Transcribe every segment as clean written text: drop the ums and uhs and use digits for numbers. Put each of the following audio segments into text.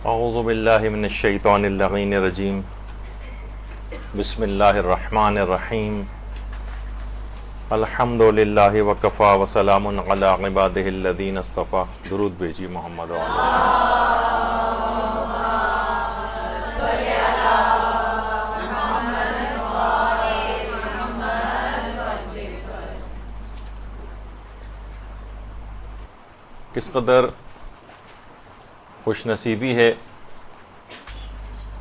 اعوذ باللہ من الشیطان اللعین الرجیم بسم اللہ الرحمن الرحیم الحمد للہ وکفا وسلام علی عبادہ الذین اصطفیٰ. درود بھیجی محمد کس قدر خوش نصیبی ہے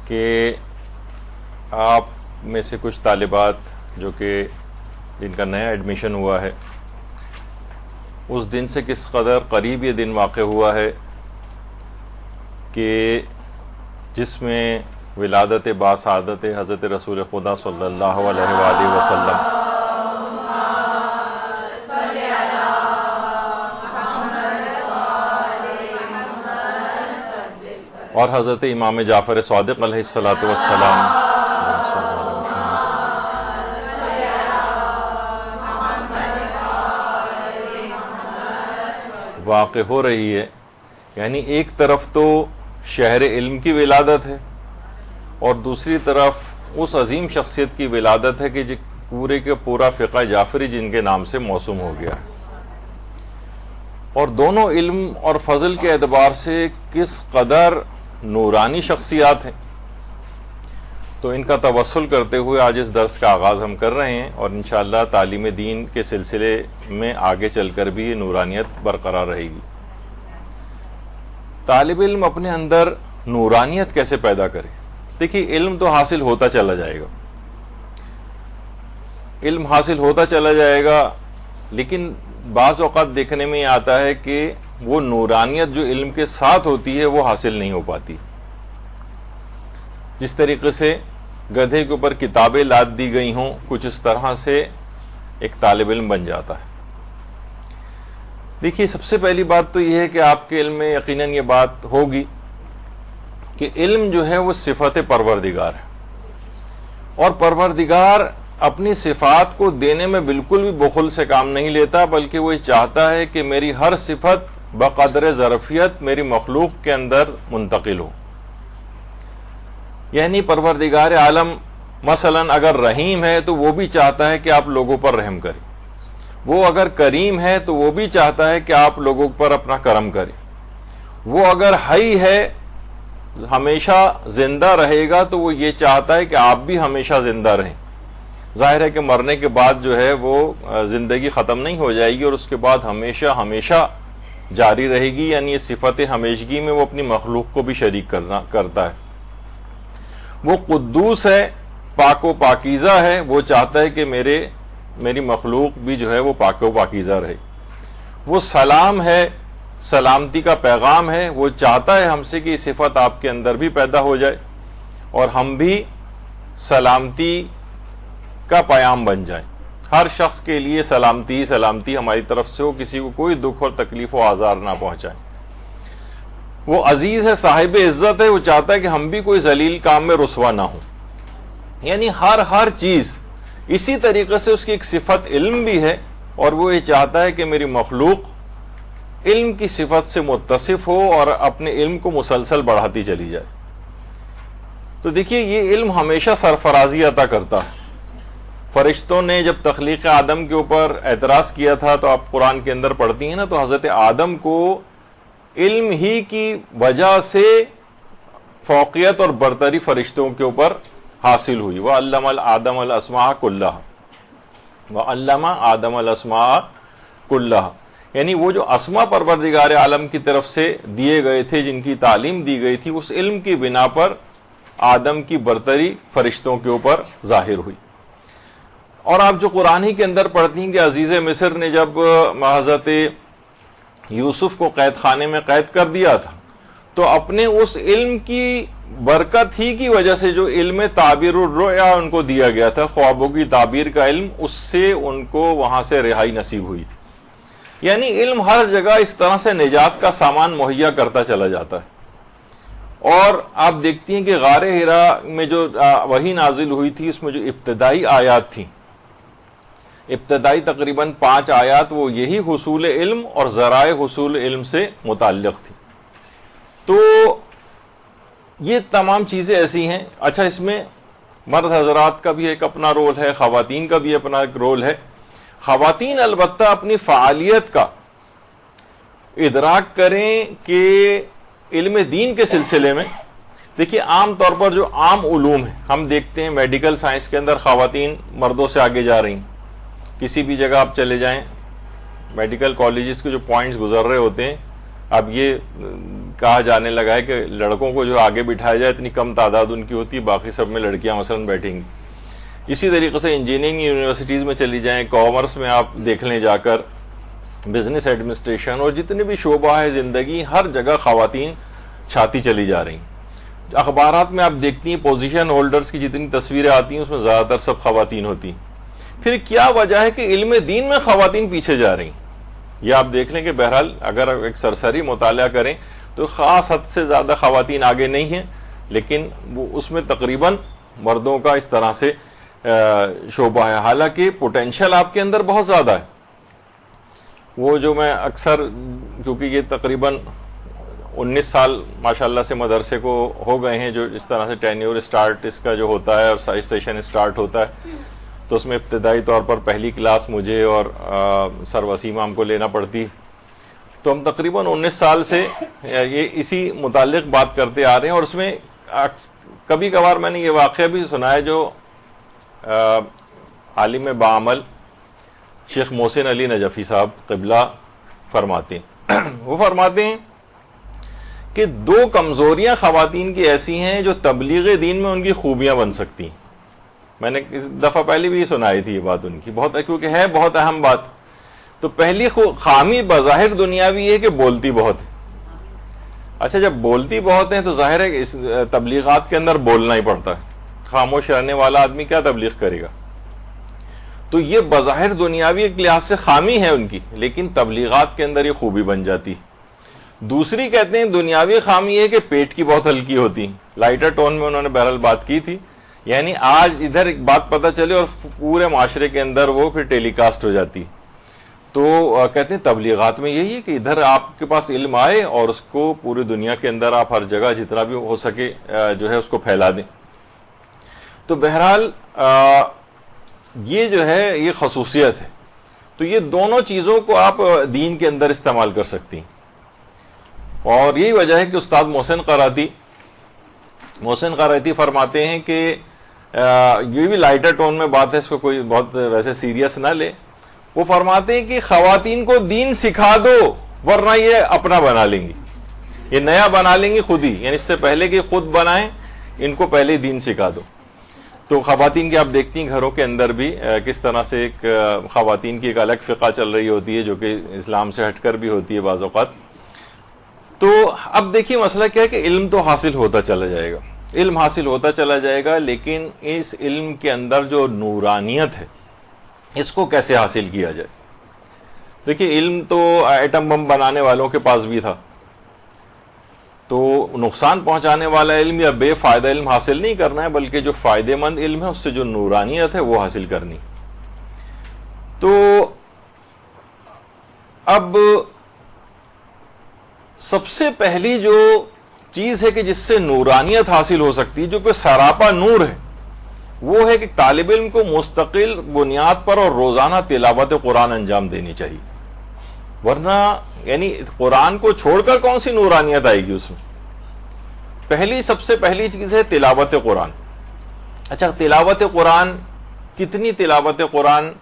کہ آپ میں سے کچھ طالبات جو کہ جن کا نیا ایڈمیشن ہوا ہے اس دن سے کس قدر قریب یہ دن واقع ہوا ہے کہ جس میں ولادت باسعادت حضرت رسول خدا صلی اللہ علیہ وآلہ وسلم اور حضرت امام جعفر صادق علیہ الصلاۃ والسلام واقع ہو رہی ہے. یعنی ایک طرف تو شہر علم کی ولادت ہے اور دوسری طرف اس عظیم شخصیت کی ولادت ہے کہ جو پورے کے پورا فقہ جعفری جن کے نام سے موسوم ہو گیا ہے، اور دونوں علم اور فضل کے اعتبار سے کس قدر نورانی شخصیات ہیں. تو ان کا توسل کرتے ہوئے آج اس درس کا آغاز ہم کر رہے ہیں، اور انشاءاللہ تعلیم دین کے سلسلے میں آگے چل کر بھی یہ نورانیت برقرار رہے گی. طالب علم اپنے اندر نورانیت کیسے پیدا کرے؟ دیکھیے، علم تو حاصل ہوتا چلا جائے گا، علم حاصل ہوتا چلا جائے گا، لیکن بعض اوقات دیکھنے میں یہ آتا ہے کہ وہ نورانیت جو علم کے ساتھ ہوتی ہے وہ حاصل نہیں ہو پاتی. جس طریقے سے گدھے کے اوپر کتابیں لاد دی گئی ہوں، کچھ اس طرح سے ایک طالب علم بن جاتا ہے. دیکھیے، سب سے پہلی بات تو یہ ہے کہ آپ کے علم میں یقیناً یہ بات ہوگی کہ علم جو ہے وہ صفت پروردگار ہے، اور پروردگار اپنی صفات کو دینے میں بالکل بھی بخل سے کام نہیں لیتا، بلکہ وہ یہ چاہتا ہے کہ میری ہر صفت بقدر ظرفیت میری مخلوق کے اندر منتقل ہو. یعنی پروردگار عالم مثلا اگر رحیم ہے تو وہ بھی چاہتا ہے کہ آپ لوگوں پر رحم کریں، وہ اگر کریم ہے تو وہ بھی چاہتا ہے کہ آپ لوگوں پر اپنا کرم کریں، وہ اگر حی ہے ہمیشہ زندہ رہے گا تو وہ یہ چاہتا ہے کہ آپ بھی ہمیشہ زندہ رہیں. ظاہر ہے کہ مرنے کے بعد جو ہے وہ زندگی ختم نہیں ہو جائے گی اور اس کے بعد ہمیشہ ہمیشہ جاری رہے گی. یعنی یہ صفت ہمیشگی میں وہ اپنی مخلوق کو بھی شریک کرتا ہے. وہ قدوس ہے، پاک و پاکیزہ ہے، وہ چاہتا ہے کہ میری مخلوق بھی جو ہے وہ پاک و پاکیزہ رہے. وہ سلام ہے، سلامتی کا پیغام ہے، وہ چاہتا ہے ہم سے کہ یہ صفت آپ کے اندر بھی پیدا ہو جائے اور ہم بھی سلامتی کا پیام بن جائیں. ہر شخص کے لیے سلامتی سلامتی ہماری طرف سے ہو، کسی کو کوئی دکھ اور تکلیف و آزار نہ پہنچائیں. وہ عزیز ہے، صاحب عزت ہے، وہ چاہتا ہے کہ ہم بھی کوئی ذلیل کام میں رسوا نہ ہوں. یعنی ہر چیز اسی طریقے سے اس کی ایک صفت علم بھی ہے، اور وہ یہ چاہتا ہے کہ میری مخلوق علم کی صفت سے متصف ہو اور اپنے علم کو مسلسل بڑھاتی چلی جائے. تو دیکھیے، یہ علم ہمیشہ سرفرازی عطا کرتا ہے. فرشتوں نے جب تخلیق آدم کے اوپر اعتراض کیا تھا تو آپ قرآن کے اندر پڑھتی ہیں نا، تو حضرت آدم کو علم ہی کی وجہ سے فوقیت اور برتری فرشتوں کے اوپر حاصل ہوئی. وَعَلَّمَ آدَمَ الْأَسْمَاءَ كُلَّهَا وَعَلَّمَ آدَمَ الْأَسْمَاءَ كُلَّهَا. یعنی وہ جو اسماء پروردگار عالم کی طرف سے دیے گئے تھے، جن کی تعلیم دی گئی تھی، اس علم کی بنا پر آدم کی برتری فرشتوں کے اوپر ظاہر ہوئی. اور آپ جو قرآن ہی کے اندر پڑھتی ہیں کہ عزیز مصر نے جب حضرت یوسف کو قید خانے میں قید کر دیا تھا تو اپنے اس علم کی برکت ہی کی وجہ سے جو علم تعبیر الرؤیا ان کو دیا گیا تھا، خوابوں کی تعبیر کا علم، اس سے ان کو وہاں سے رہائی نصیب ہوئی تھی. یعنی علم ہر جگہ اس طرح سے نجات کا سامان مہیا کرتا چلا جاتا ہے. اور آپ دیکھتی ہیں کہ غار حرا میں جو وحی نازل ہوئی تھی، اس میں جو ابتدائی آیات تھیں، ابتدائی تقریباً 5 آیات، وہ یہی حصول علم اور ذرائع حصول علم سے متعلق تھی. تو یہ تمام چیزیں ایسی ہیں. اچھا اس میں مرد حضرات کا بھی ایک اپنا رول ہے, خواتین کا بھی اپنا ایک رول ہے. خواتین البتہ اپنی فعالیت کا ادراک کریں کہ علم دین کے سلسلے میں دیکھیے عام طور پر جو عام علوم ہیں ہم دیکھتے ہیں میڈیکل سائنس کے اندر خواتین مردوں سے آگے جا رہی ہیں. کسی بھی جگہ آپ چلے جائیں میڈیکل کالجز کے جو پوائنٹس گزر رہے ہوتے ہیں, اب یہ کہا جانے لگا ہے کہ لڑکوں کو جو آگے بٹھایا جائے اتنی کم تعداد ان کی ہوتی ہے, باقی سب میں لڑکیاں مثلا بیٹھیں گی. اسی طریقے سے انجینئرنگ یونیورسٹیز میں چلی جائیں, کامرس میں آپ دیکھ لیں جا کر, بزنس ایڈمنسٹریشن اور جتنے بھی شعبہ ہے زندگی, ہر جگہ خواتین چھاتی چلی جا رہی ہیں. اخبارات میں آپ دیکھتی ہیں پوزیشن ہولڈرز کی جتنی تصویریں آتی ہیں اس میں زیادہ تر سب خواتین ہوتی ہیں. پھر کیا وجہ ہے کہ علم دین میں خواتین پیچھے جا رہی ہیں؟ یہ آپ دیکھ لیں کہ بہرحال اگر ایک سرسری مطالعہ کریں تو خاص حد سے زیادہ خواتین آگے نہیں ہیں, لیکن وہ اس میں تقریباً مردوں کا اس طرح سے شعبہ ہے. حالانکہ پوٹینشیل آپ کے اندر بہت زیادہ ہے. وہ جو میں اکثر, کیونکہ یہ تقریباً 19 سال ماشاءاللہ سے مدرسے کو ہو گئے ہیں جو اس طرح سے ٹینیور اسٹارٹ اس کا جو ہوتا ہے اور سیشن اسٹارٹ ہوتا ہے, تو اس میں ابتدائی طور پر پہلی کلاس مجھے اور سر وسیم ہم کو لینا پڑتی. تو ہم تقریباً 19 سال سے یہ اسی متعلق بات کرتے آ رہے ہیں, اور اس میں کبھی کبھار میں نے یہ واقعہ بھی سنا ہے جو عالم بعمل شیخ محسن علی نجفی صاحب قبلہ فرماتے ہیں. وہ فرماتے ہیں کہ 2 کمزوریاں خواتین کی ایسی ہیں جو تبلیغ دین میں ان کی خوبیاں بن سکتی ہیں. میں نے اس دفعہ پہلے بھی سنائی تھی یہ بات ان کی, بہت کیونکہ ہے بہت اہم بات. تو پہلی خامی بظاہر دنیاوی ہے کہ بولتی بہت ہے. اچھا جب بولتی بہت ہیں تو ظاہر ہے کہ اس تبلیغات کے اندر بولنا ہی پڑتا ہے. خاموش رہنے والا آدمی کیا تبلیغ کرے گا؟ تو یہ بظاہر دنیاوی ایک لحاظ سے خامی ہے ان کی, لیکن تبلیغات کے اندر یہ خوبی بن جاتی. دوسری کہتے ہیں دنیاوی خامی ہے کہ پیٹ کی بہت ہلکی ہوتی. لائٹر ٹون میں انہوں نے بہرحال بات کی تھی, یعنی آج ادھر ایک بات پتہ چلے اور پورے معاشرے کے اندر وہ پھر ٹیلی کاسٹ ہو جاتی. تو کہتے ہیں تبلیغات میں یہی ہے کہ ادھر آپ کے پاس علم آئے اور اس کو پوری دنیا کے اندر آپ ہر جگہ جتنا بھی ہو سکے جو ہے اس کو پھیلا دیں. تو بہرحال یہ جو ہے یہ خصوصیت ہے. تو یہ دونوں چیزوں کو آپ دین کے اندر استعمال کر سکتی ہیں, اور یہی وجہ ہے کہ استاد محسن قرائتی فرماتے ہیں کہ یہ بھی لائٹر ٹون میں بات ہے, اس کو کوئی بہت ویسے سیریس نہ لے. وہ فرماتے ہیں کہ خواتین کو دین سکھا دو ورنہ یہ اپنا بنا لیں گی, یہ نیا بنا لیں گی خود ہی, یعنی اس سے پہلے کہ خود بنائیں ان کو پہلے دین سکھا دو. تو خواتین کی آپ دیکھتی ہیں گھروں کے اندر بھی کس طرح سے ایک خواتین کی ایک الگ فقہ چل رہی ہوتی ہے جو کہ اسلام سے ہٹ کر بھی ہوتی ہے بعض اوقات. تو اب دیکھیے مسئلہ کیا ہے کہ علم تو حاصل ہوتا چلا جائے گا, علم حاصل ہوتا چلا جائے گا, لیکن اس علم کے اندر جو نورانیت ہے اس کو کیسے حاصل کیا جائے؟ دیکھیے علم تو ایٹم بم بنانے والوں کے پاس بھی تھا, تو نقصان پہنچانے والا علم یا بے فائدہ علم حاصل نہیں کرنا ہے, بلکہ جو فائدے مند علم ہے اس سے جو نورانیت ہے وہ حاصل کرنی. تو اب سب سے پہلی جو چیز ہے کہ جس سے نورانیت حاصل ہو سکتی ہے, جو کہ سراپا نور ہے, وہ ہے کہ طالب علم کو مستقل بنیاد پر اور روزانہ تلاوت قرآن انجام دینی چاہیے. ورنہ یعنی قرآن کو چھوڑ کر کون سی نورانیت آئے گی اس میں؟ پہلی سب سے پہلی چیز ہے تلاوت قرآن. اچھا تلاوت قرآن, کتنی تلاوت قرآن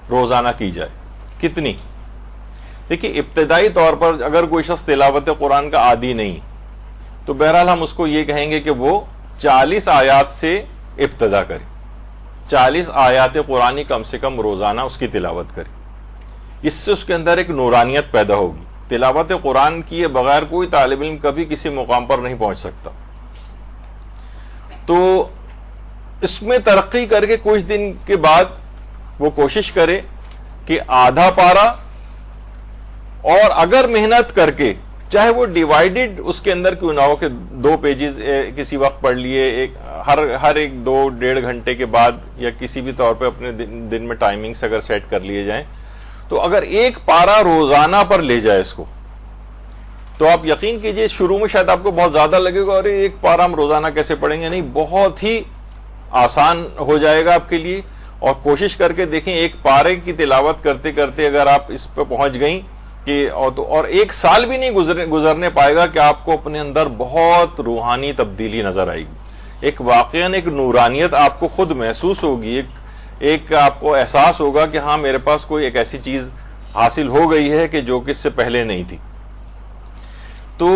روزانہ کی جائے, کتنی؟ دیکھیے ابتدائی طور پر اگر کوئی شخص تلاوت قرآن کا عادی نہیں تو بہرحال ہم اس کو یہ کہیں گے کہ وہ 40 آیات سے ابتدا کرے, 40 آیات قرآنی کم سے کم روزانہ اس کی تلاوت کرے. اس سے اس کے اندر ایک نورانیت پیدا ہوگی. تلاوت قرآن کیے بغیر کوئی طالب علم کبھی کسی مقام پر نہیں پہنچ سکتا. تو اس میں ترقی کر کے کچھ دن کے بعد وہ کوشش کرے کہ آدھا پارا, اور اگر محنت کر کے چاہے وہ ڈیوائیڈڈ اس کے اندر کیوں نہ ہو کہ 2 پیجز کسی وقت پڑھ لیے, ہر ایک 2-1.5 گھنٹے کے بعد, یا کسی بھی طور پہ اپنے دن میں ٹائمنگز اگر سیٹ کر لیے جائیں, تو اگر ایک پارا روزانہ پر لے جائے اس کو, تو آپ یقین کیجئے شروع میں شاید آپ کو بہت زیادہ لگے گا، ارے ایک پارہ ہم روزانہ کیسے پڑھیں گے، نہیں، بہت ہی آسان ہو جائے گا آپ کے لیے. اور کوشش کر کے دیکھیں، ایک پارے کی تلاوت کرتے کرتے اگر آپ اس پہ پہنچ گئیں کہ اور ایک سال بھی نہیں گزرنے پائے گا کہ آپ کو اپنے اندر بہت روحانی تبدیلی نظر آئے گی. ایک واقعاً ایک نورانیت آپ کو خود محسوس ہوگی، ایک آپ کو احساس ہوگا کہ ہاں میرے پاس کوئی ایک ایسی چیز حاصل ہو گئی ہے کہ جو کہ اس سے پہلے نہیں تھی. تو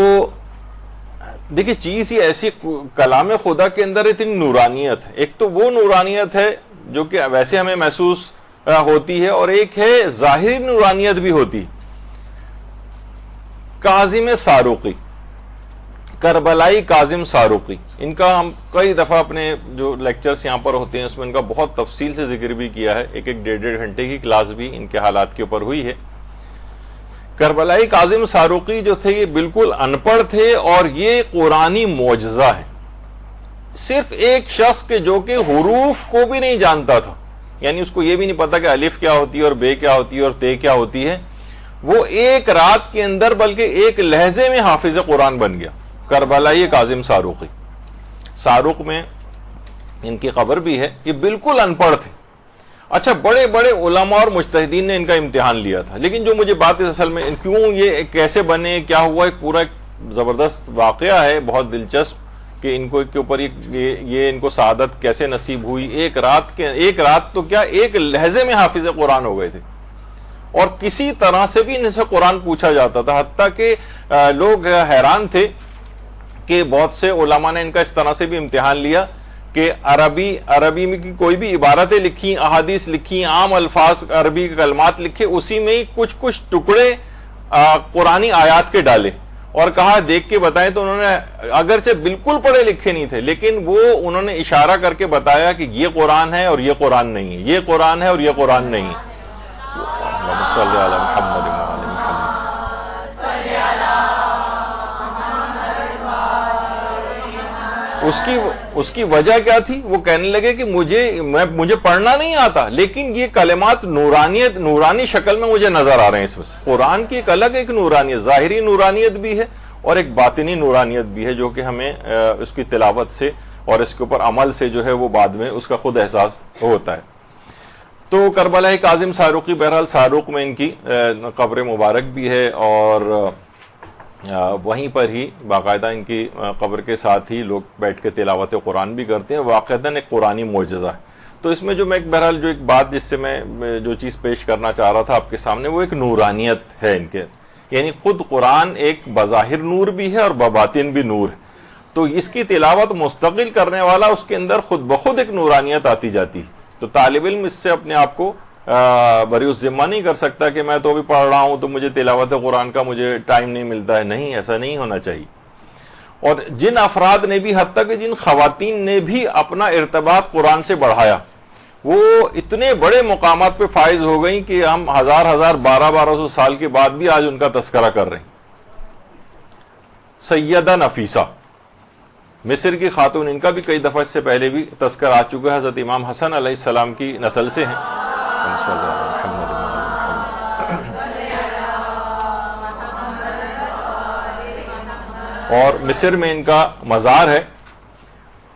دیکھیں چیز ہی ایسی، کلام خدا کے اندر اتنی نورانیت ہے. ایک تو وہ نورانیت ہے جو کہ ویسے ہمیں محسوس ہوتی ہے، اور ایک ہے ظاہری نورانیت بھی ہوتی. کاظم ساروقی، کربلائی کاظم ساروقی، ان کا ہم کئی دفعہ اپنے جو لیکچرز یہاں پر ہوتے ہیں اس میں ان کا بہت تفصیل سے ذکر بھی کیا ہے. ایک ڈیڑھ گھنٹے کی کلاس بھی ان کے حالات کے اوپر ہوئی ہے. کربلائی کاظم ساروقی جو تھے یہ بالکل ان پڑھ تھے، اور یہ قرآنی معجزہ ہے. صرف ایک شخص کے جو کہ حروف کو بھی نہیں جانتا تھا، یعنی اس کو یہ بھی نہیں پتا کہ الف کیا ہوتی ہے اور بے کیا ہوتی ہے اور تے کیا ہوتی ہے، وہ ایک رات کے اندر بلکہ ایک لہجے میں حافظ قرآن بن گیا. کربلائی کاظم ساروقی، ساروق میں ان کی قبر بھی ہے. یہ بالکل ان پڑھ تھے. اچھا، بڑے بڑے علماء اور مجتہدین نے ان کا امتحان لیا تھا، لیکن جو مجھے بات اصل میں کیوں یہ کیسے بنے، کیا ہوا، ایک پورا زبردست واقعہ ہے، بہت دلچسپ، کہ ان کو کے اوپر یہ ان کو سعادت کیسے نصیب ہوئی. ایک رات تو کیا، ایک لہجے میں حافظ قرآن ہو گئے تھے، اور کسی طرح سے بھی ان سے قرآن پوچھا جاتا تھا. حتیٰ کہ لوگ حیران تھے کہ بہت سے علماء نے ان کا اس طرح سے بھی امتحان لیا کہ عربی میں کی کوئی بھی عبارتیں لکھی، احادیث لکھی، عام الفاظ عربی کے کلمات لکھے، اسی میں ہی کچھ ٹکڑے قرآنی آیات کے ڈالے اور کہا دیکھ کے بتائیں. تو انہوں نے اگرچہ بالکل پڑھے لکھے نہیں تھے، لیکن وہ انہوں نے اشارہ کر کے بتایا کہ یہ قرآن ہے اور یہ قرآن نہیں ہے، یہ قرآن ہے اور یہ قرآن نہیں ہے. اللہم صلی علی محمد وعلی محمد. اس کی وجہ کیا تھی؟ وہ کہنے لگے کہ مجھے پڑھنا نہیں آتا، لیکن یہ کلمات نورانی شکل میں مجھے نظر آ رہے ہیں. اس میں قرآن کی ایک الگ ایک نورانیت، ظاہری نورانیت بھی ہے اور ایک باطنی نورانیت بھی ہے، جو کہ ہمیں اس کی تلاوت سے اور اس کے اوپر عمل سے جو ہے وہ بعد میں اس کا خود احساس ہوتا ہے. تو کربلائی کاظم ساروقی، بہرحال ساروق میں ان کی قبر مبارک بھی ہے، اور وہیں پر ہی باقاعدہ ان کی قبر کے ساتھ ہی لوگ بیٹھ کے تلاوت قرآن بھی کرتے ہیں. واقعتاً ایک قرآنی معجزہ ہے. تو اس میں جو میں بہرحال جو ایک بات جس سے میں جو چیز پیش کرنا چاہ رہا تھا آپ کے سامنے، وہ ایک نورانیت ہے ان کے، یعنی خود قرآن ایک بظاہر نور بھی ہے اور بباطن بھی نور ہے. تو اس کی تلاوت مستقل کرنے والا اس کے اندر خود بخود ایک نورانیت آتی جاتی ہے. تو طالب علم اس سے اپنے آپ کو بری الذمہ نہیں کر سکتا کہ میں تو بھی پڑھ رہا ہوں تو مجھے تلاوت قرآن کا مجھے ٹائم نہیں ملتا ہے. نہیں، ایسا نہیں ہونا چاہیے. اور جن افراد نے بھی، حتیٰ کہ جن خواتین نے بھی اپنا ارتباط قرآن سے بڑھایا، وہ اتنے بڑے مقامات پہ فائز ہو گئیں کہ ہم ہزار 1200 سال کے بعد بھی آج ان کا تذکرہ کر رہے ہیں. سیدہ نفیسہ، مصر کی خاتون، ان کا بھی کئی دفعہ اس سے پہلے بھی تذکر آ چکا ہے. حضرت امام حسن علیہ السلام کی نسل سے ہیں. اور مصر میں ان کا مزار ہے،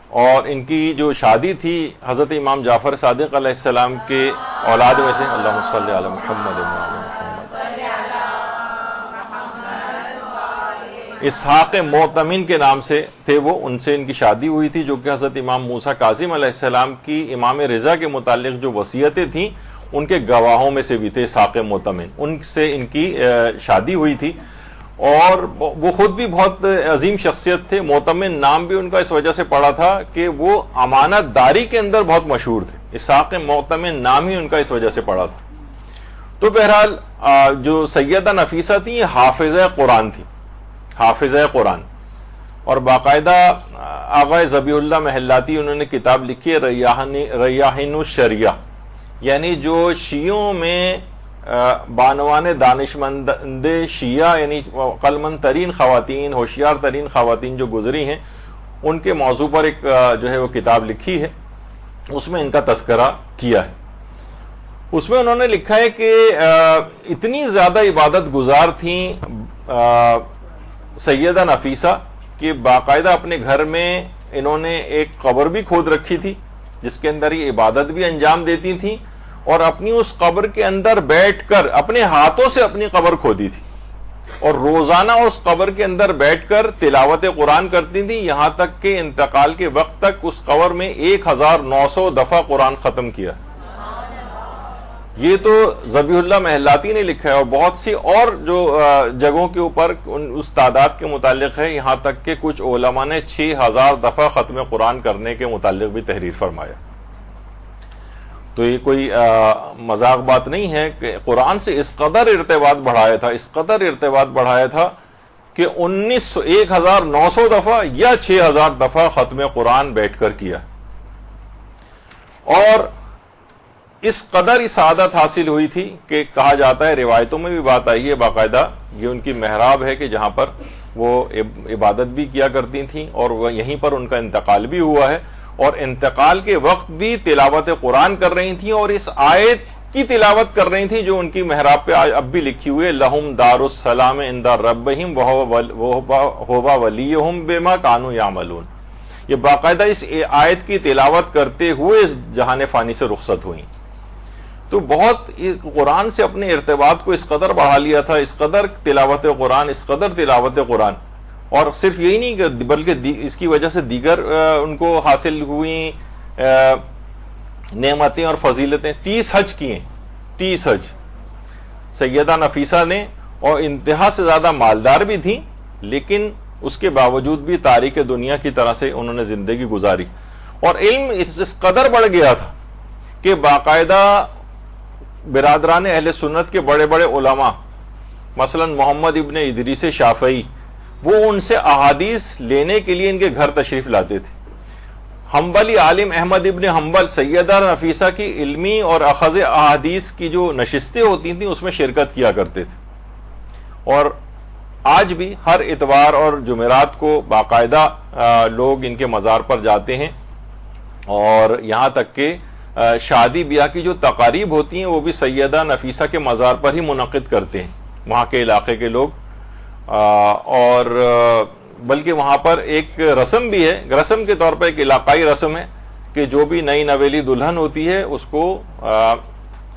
اور ان کی جو شادی تھی حضرت امام جعفر صادق علیہ السلام کے اولاد میں سے، اللہم صلی علی محمد وعلی محمد، اسحاق معتمن کے نام سے تھے وہ، ان سے ان کی شادی ہوئی تھی، جو کہ حضرت امام موسیٰ کاظم علیہ السلام کی امام رضا کے متعلق جو وصیتیں تھیں ان کے گواہوں میں سے بھی تھے اسحاق معتمن. ان سے ان کی شادی ہوئی تھی، اور وہ خود بھی بہت عظیم شخصیت تھے. معتمن نام بھی ان کا اس وجہ سے پڑا تھا کہ وہ امانت داری کے اندر بہت مشہور تھے. اسحاق معتمن نام ہی ان کا اس وجہ سے پڑا تھا. تو بہرحال جو سیدہ نفیسہ تھی یہ حافظہ قرآن تھی، حافظہ قرآن. اور باقاعدہ آغا ذبیح اللہ محلاتی انہوں نے کتاب لکھی ہے ریاحین الشریعہ، یعنی جو شیعوں میں بانوان دانشمند شیعہ، یعنی عقلمند ترین خواتین، ہوشیار ترین خواتین جو گزری ہیں، ان کے موضوع پر ایک جو ہے وہ کتاب لکھی ہے. اس میں ان کا تذکرہ کیا ہے. اس میں انہوں نے لکھا ہے کہ اتنی زیادہ عبادت گزار تھیں سیدہ نفیسہ کہ باقاعدہ اپنے گھر میں انہوں نے ایک قبر بھی کھود رکھی تھی جس کے اندر یہ عبادت بھی انجام دیتی تھیں، اور اپنی اس قبر کے اندر بیٹھ کر اپنے ہاتھوں سے اپنی قبر کھودی تھی، اور روزانہ اس قبر کے اندر بیٹھ کر تلاوت قرآن کرتی تھیں، یہاں تک کہ انتقال کے وقت تک اس قبر میں 1900 دفعہ قرآن ختم کیا۔ یہ تو ذبیح اللہ محلاتی نے لکھا ہے، اور بہت سی اور جو جگہوں کے اوپر اس تعداد کے متعلق ہے، یہاں تک کہ کچھ علماء نے 6000 دفعہ ختم قرآن کرنے کے متعلق بھی تحریر فرمایا۔ تو یہ کوئی مذاق بات نہیں ہے کہ قرآن سے اس قدر ارتباط بڑھایا تھا کہ 1900 دفعہ یا 6000 دفعہ ختم قرآن بیٹھ کر کیا، اور اس قدر ہی سعادت حاصل ہوئی تھی کہ کہا جاتا ہے، روایتوں میں بھی بات آئی ہے باقاعدہ، یہ ان کی محراب ہے کہ جہاں پر وہ عبادت بھی کیا کرتی تھیں، اور وہ یہیں پر ان کا انتقال بھی ہوا ہے، اور انتقال کے وقت بھی تلاوت قرآن کر رہی تھیں، اور اس آیت کی تلاوت کر رہی تھیں جو ان کی محراب پہ اب بھی لکھی ہوئی ہے، لہم دار السلام عند ربہم وہو ولیہم بما کانوا یعملون۔ یہ باقاعدہ اس آیت کی تلاوت کرتے ہوئے اس جہان فانی سے رخصت ہوئیں۔ تو بہت قرآن سے اپنے ارتباط کو اس قدر بڑھا لیا تھا، اس قدر تلاوت قرآن، اور صرف یہی نہیں کہ بلکہ اس کی وجہ سے دیگر ان کو حاصل ہوئی نعمتیں اور فضیلتیں۔ 30 حج کیے، 30 حج سیدہ نفیسہ نے، اور انتہا سے زیادہ مالدار بھی تھیں، لیکن اس کے باوجود بھی تاریک دنیا کی طرح سے انہوں نے زندگی گزاری، اور علم اس قدر بڑھ گیا تھا کہ باقاعدہ برادران اہل سنت کے بڑے بڑے علماء، مثلا محمد ابن ادریس شافعی، وہ ان سے احادیث لینے کے لیے ان کے گھر تشریف لاتے تھے۔ حنبلی عالم احمد ابن حنبل سیدہ نفیسہ کی علمی اور اخذ احادیث کی جو نشستیں ہوتی تھیں اس میں شرکت کیا کرتے تھے، اور آج بھی ہر اتوار اور جمعرات کو باقاعدہ لوگ ان کے مزار پر جاتے ہیں، اور یہاں تک کہ شادی بیاہ کی جو تقاریب ہوتی ہیں وہ بھی سیدہ نفیسہ کے مزار پر ہی منعقد کرتے ہیں وہاں کے علاقے کے لوگ، اور بلکہ وہاں پر ایک رسم بھی ہے، رسم کے طور پر ایک علاقائی رسم ہے کہ جو بھی نئی نویلی دلہن ہوتی ہے اس کو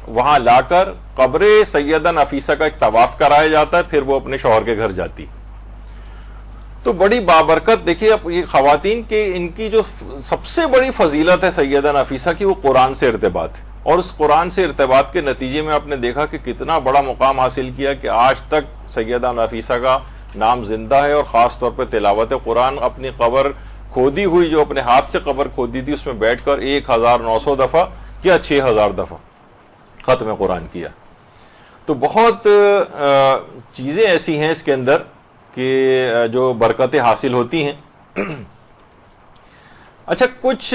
وہاں لا کر قبر سیدہ نفیسہ کا ایک طواف کرایا جاتا ہے، پھر وہ اپنے شوہر کے گھر جاتی۔ تو بڑی بابرکت دیکھیے اب یہ خواتین کے ان کی جو سب سے بڑی فضیلت ہے سیدہ نفیسہ کی، وہ قرآن سے ارتباط ہے، اور اس قرآن سے ارتباط کے نتیجے میں آپ نے دیکھا کہ کتنا بڑا مقام حاصل کیا کہ آج تک سیدہ نفیسہ کا نام زندہ ہے، اور خاص طور پہ تلاوت قرآن، اپنی قبر کھودی ہوئی جو اپنے ہاتھ سے قبر کھودی تھی اس میں بیٹھ کر 1900 دفعہ یا 6000 دفعہ ختم قرآن کیا۔ تو بہت چیزیں ایسی ہیں اس کے اندر کہ جو برکتیں حاصل ہوتی ہیں۔ اچھا، کچھ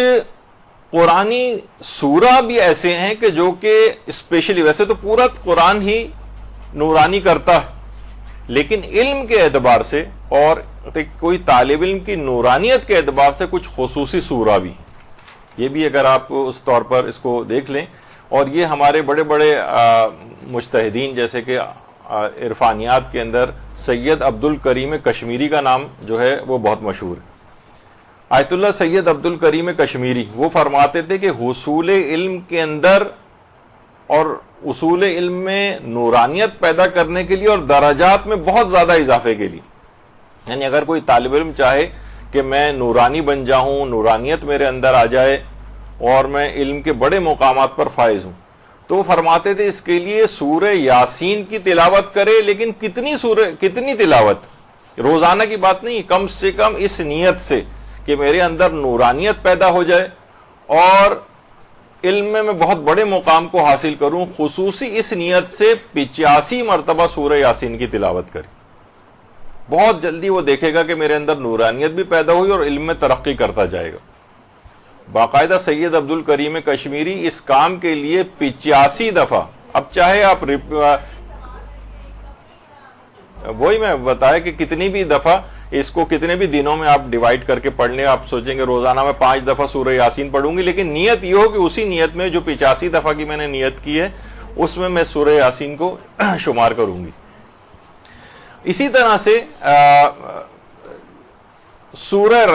قرآنی سورہ بھی ایسے ہیں کہ جو کہ اسپیشلی، ویسے تو پورا قرآن ہی نورانی کرتا ہے، لیکن علم کے اعتبار سے اور کوئی طالب علم کی نورانیت کے اعتبار سے کچھ خصوصی سورہ بھی ہیں، یہ بھی اگر آپ اس طور پر اس کو دیکھ لیں، اور یہ ہمارے بڑے بڑے مجتہدین جیسے کہ عرفانیات کے اندر سید عبد الکریم کشمیری کا نام جو ہے وہ بہت مشہور ہے۔ آیت اللہ سید عبد الکریم کشمیری وہ فرماتے تھے کہ حصول علم کے اندر اور اصول علم میں نورانیت پیدا کرنے کے لیے اور درجات میں بہت زیادہ اضافے کے لیے، یعنی اگر کوئی طالب علم چاہے کہ میں نورانی بن جاؤں، نورانیت میرے اندر آ جائے اور میں علم کے بڑے مقامات پر فائز ہوں، تو وہ فرماتے تھے اس کے لیے سورہ یاسین کی تلاوت کرے، لیکن کتنی تلاوت، روزانہ کی بات نہیں، کم سے کم اس نیت سے کہ میرے اندر نورانیت پیدا ہو جائے اور علم میں میں بہت بڑے مقام کو حاصل کروں، خصوصی اس نیت سے 85 مرتبہ سورہ یاسین کی تلاوت کرے۔ بہت جلدی وہ دیکھے گا کہ میرے اندر نورانیت بھی پیدا ہوئی اور علم میں ترقی کرتا جائے گا۔ باقاعدہ سید عبد الکریم کشمیری اس کام کے لیے 85 دفعہ، اب چاہے آپ وہی میں بتایا کہ کتنی بھی دفعہ اس کو کتنے بھی دنوں میں آپ ڈیوائیڈ کر کے پڑھ لیں، آپ سوچیں گے روزانہ میں 5 دفعہ سورہ یاسین پڑھوں گی، لیکن نیت یہ ہو کہ اسی نیت میں جو 85 دفعہ کی میں نے نیت کی ہے اس میں سورہ یاسین کو شمار کروں گی۔ اسی طرح سے سورہ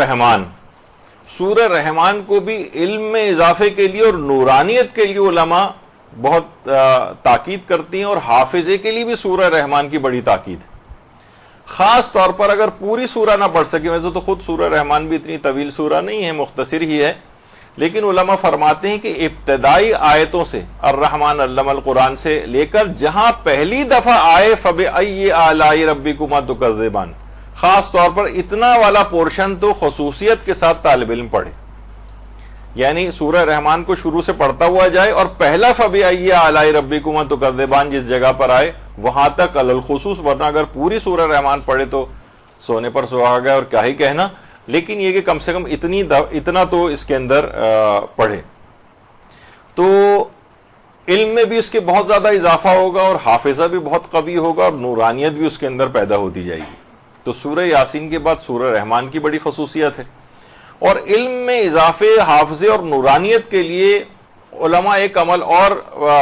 رحمان کو بھی علم میں اضافے کے لیے اور نورانیت کے لیے علماء بہت تاکید کرتی ہیں، اور حافظے کے لیے بھی سورہ رحمان کی بڑی تاکید ہے، خاص طور پر اگر پوری سورہ نہ پڑھ سکے. ویسے تو خود سورہ رحمان بھی اتنی طویل سورہ نہیں ہے، مختصر ہی ہے، لیکن علماء فرماتے ہیں کہ ابتدائی آیتوں سے الرحمن علم القرآن سے لے کر جہاں پہلی دفعہ آئے فبأي آلاء ربكما تكذبان، خاص طور پر اتنا والا پورشن تو خصوصیت کے ساتھ طالب علم پڑھے. یعنی سورہ رحمان کو شروع سے پڑھتا ہوا جائے اور پہلا فبأي آلاء ربكما تكذبان جس جگہ پر آئے وہاں تک علی الخصوص، ورنہ اگر پوری سورہ رحمان پڑھے تو سونے پر سہاگا اور کیا ہی کہنا، لیکن یہ کہ کم سے کم اتنا تو اس کے اندر پڑھے تو علم میں بھی اس کے بہت زیادہ اضافہ ہوگا اور حافظہ بھی بہت قوی ہوگا اور نورانیت بھی اس کے اندر پیدا ہوتی جائے گی. تو سورہ یاسین کے بعد سورہ رحمان کی بڑی خصوصیت ہے. اور علم میں اضافے، حافظے اور نورانیت کے لیے علماء ایک عمل اور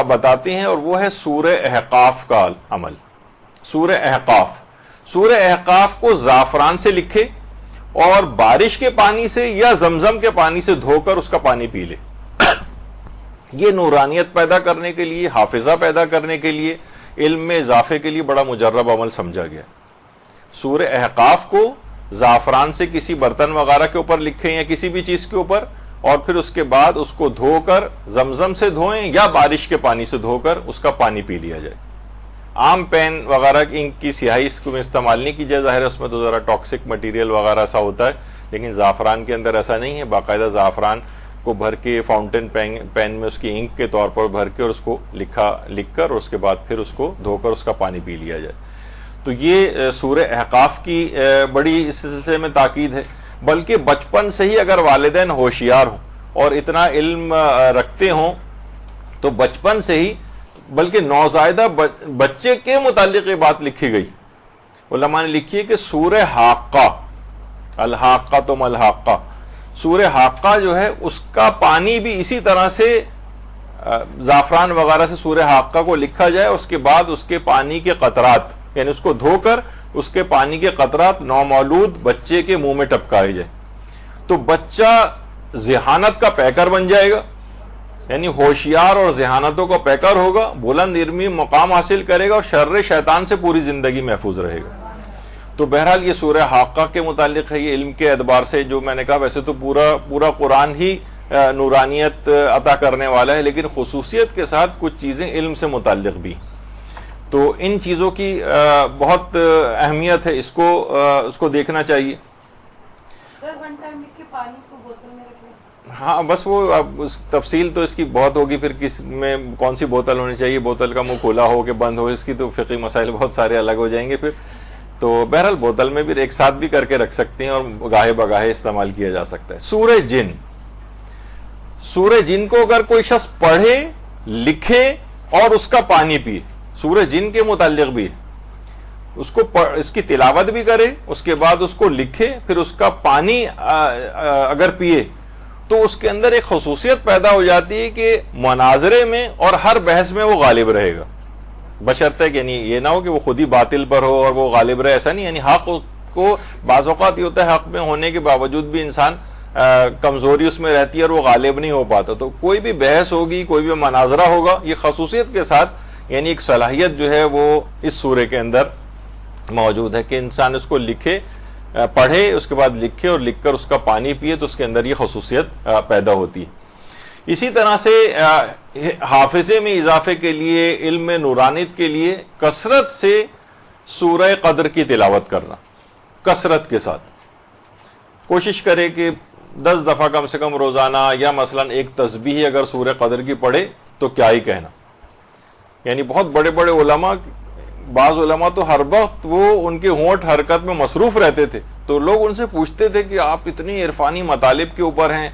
بتاتے ہیں، اور وہ ہے سورہ احقاف کا عمل. سورہ احقاف کو زعفران سے لکھے اور بارش کے پانی سے یا زمزم کے پانی سے دھو کر اس کا پانی پی لے. یہ نورانیت پیدا کرنے کے لیے، حافظہ پیدا کرنے کے لیے، علم میں اضافے کے لیے بڑا مجرب عمل سمجھا گیا. سورہ احقاف کو زعفران سے کسی برتن وغیرہ کے اوپر لکھیں یا کسی بھی چیز کے اوپر، اور پھر اس کے بعد اس کو دھو کر زمزم سے دھوئیں یا بارش کے پانی سے دھو کر اس کا پانی پی لیا جائے. عام پین وغیرہ انک کی سیاہی اس کو استعمال نہیں کی جائے، ظاہر ہے اس میں تو ذرا ٹاکسک مٹیریل وغیرہ سا ہوتا ہے، لیکن زعفران کے اندر ایسا نہیں ہے. باقاعدہ زعفران کو بھر کے فاؤنٹین پین میں اس کی انک کے طور پر بھر کے اور اس کو لکھ کر اور اس کے بعد پھر اس کو دھو کر اس کا پانی پی لیا جائے. تو یہ سورہ احقاف کی بڑی اس سلسلے میں تاکید ہے. بلکہ بچپن سے ہی اگر والدین ہوشیار ہوں اور اتنا علم رکھتے ہوں تو بچپن سے ہی، بلکہ نوزائیدہ بچے کے متعلق یہ بات لکھی گئی. علماء نے لکھی ہے کہ سورہ حاقہ، الحاقہ تو ملحاقہ، سورہ حاقہ جو ہے اس کا پانی بھی اسی طرح سے زعفران وغیرہ سے سورہ حاقہ کو لکھا جائے، اس کے بعد اس کے پانی کے قطرات، یعنی اس کو دھو کر اس کے پانی کے قطرات نومولود بچے کے منہ میں ٹپکائے جائے. تو بچہ ذہانت کا پیکر بن جائے گا، یعنی ہوشیار اور ذہانتوں کا پیکر ہوگا، بلند علمی مقام حاصل کرے گا اور شر شیطان سے پوری زندگی محفوظ رہے گا. تو بہرحال یہ سورہ حاقہ کے متعلق ہے. یہ علم کے اعتبار سے جو میں نے کہا، ویسے تو پورا قرآن ہی نورانیت عطا کرنے والا ہے، لیکن خصوصیت کے ساتھ کچھ چیزیں علم سے متعلق بھی. تو ان چیزوں کی بہت اہمیت ہے، اس کو دیکھنا چاہیے. ہاں بس وہ اس تفصیل تو اس کی بہت ہوگی، پھر کس میں کون سی بوتل ہونی چاہیے، بوتل کا منہ کھلا ہو کہ بند ہو، اس کی تو فقہی مسائل بہت سارے الگ ہو جائیں گے پھر. تو بہرحال بوتل میں بھی ایک ساتھ بھی کر کے رکھ سکتے ہیں اور گاہے بگاہے استعمال کیا جا سکتا ہے. سورہ جن کو اگر کوئی شخص پڑھے، لکھے اور اس کا پانی پیے، سورہ جن کے متعلق بھی اس کی تلاوت بھی کرے، اس کے بعد اس کو لکھے، پھر اس کا پانی اگر پیے، تو اس کے اندر ایک خصوصیت پیدا ہو جاتی ہے کہ مناظرے میں اور ہر بحث میں وہ غالب رہے گا. بشرطے کہ نہیں یہ نہ ہو کہ وہ خود ہی باطل پر ہو اور وہ غالب رہے، ایسا نہیں. یعنی حق کو بعض اوقات یہ ہوتا ہے حق میں ہونے کے باوجود بھی انسان کمزوری اس میں رہتی ہے اور وہ غالب نہیں ہو پاتا. تو کوئی بھی بحث ہوگی، کوئی بھی مناظرہ ہوگا، یہ خصوصیت کے ساتھ یعنی ایک صلاحیت جو ہے وہ اس سورے کے اندر موجود ہے کہ انسان اس کو لکھے، پڑھے، اس کے بعد لکھے اور لکھ کر اس کا پانی پیے، تو اس کے اندر یہ خصوصیت پیدا ہوتی ہے. اسی طرح سے حافظے میں اضافے کے لیے، علم میں نورانیت کے لیے کثرت سے سورہ قدر کی تلاوت کرنا، کثرت کے ساتھ کوشش کرے کہ 10 دفعہ کم سے کم روزانہ، یا مثلا ایک تسبیح اگر سورہ قدر کی پڑھے تو کیا ہی کہنا. یعنی بہت بڑے بڑے علماء، بعض علماء تو ہر وقت وہ ان کے ہونٹ حرکت میں مصروف رہتے تھے، تو لوگ ان سے پوچھتے تھے کہ آپ اتنی عرفانی مطالب کے اوپر ہیں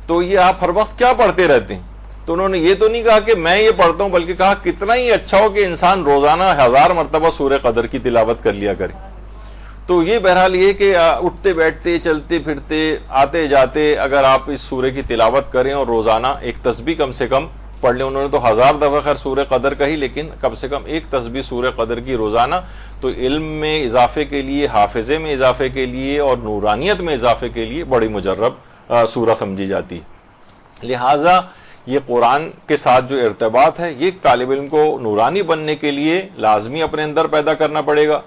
تو یہ آپ ہر وقت کیا پڑھتے رہتے ہیں؟ تو انہوں نے یہ تو نہیں کہا کہ میں یہ پڑھتا ہوں، بلکہ کہا کتنا ہی اچھا ہو کہ انسان روزانہ 1000 مرتبہ سورہ قدر کی تلاوت کر لیا کرے. تو یہ بہرحال یہ کہ اٹھتے بیٹھتے، چلتے پھرتے، آتے جاتے اگر آپ اس سورہ کی تلاوت کریں اور روزانہ ایک تسبیح کم سے کم پڑھ لیں. انہوں نے تو 1000 دفعہ خیر سورہ قدر کہی, لیکن کم سے کم ایک تسبیح سورہ قدر کی روزانہ تو علم میں اضافے کے لیے, حافظے میں اضافے کے لیے اور نورانیت میں اضافے کے لیے بڑی مجرب سورہ سمجھی جاتی ہے. لہٰذا یہ قرآن کے ساتھ جو ارتباط ہے یہ طالب علم کو نورانی بننے کے لیے لازمی اپنے اندر پیدا کرنا پڑے گا.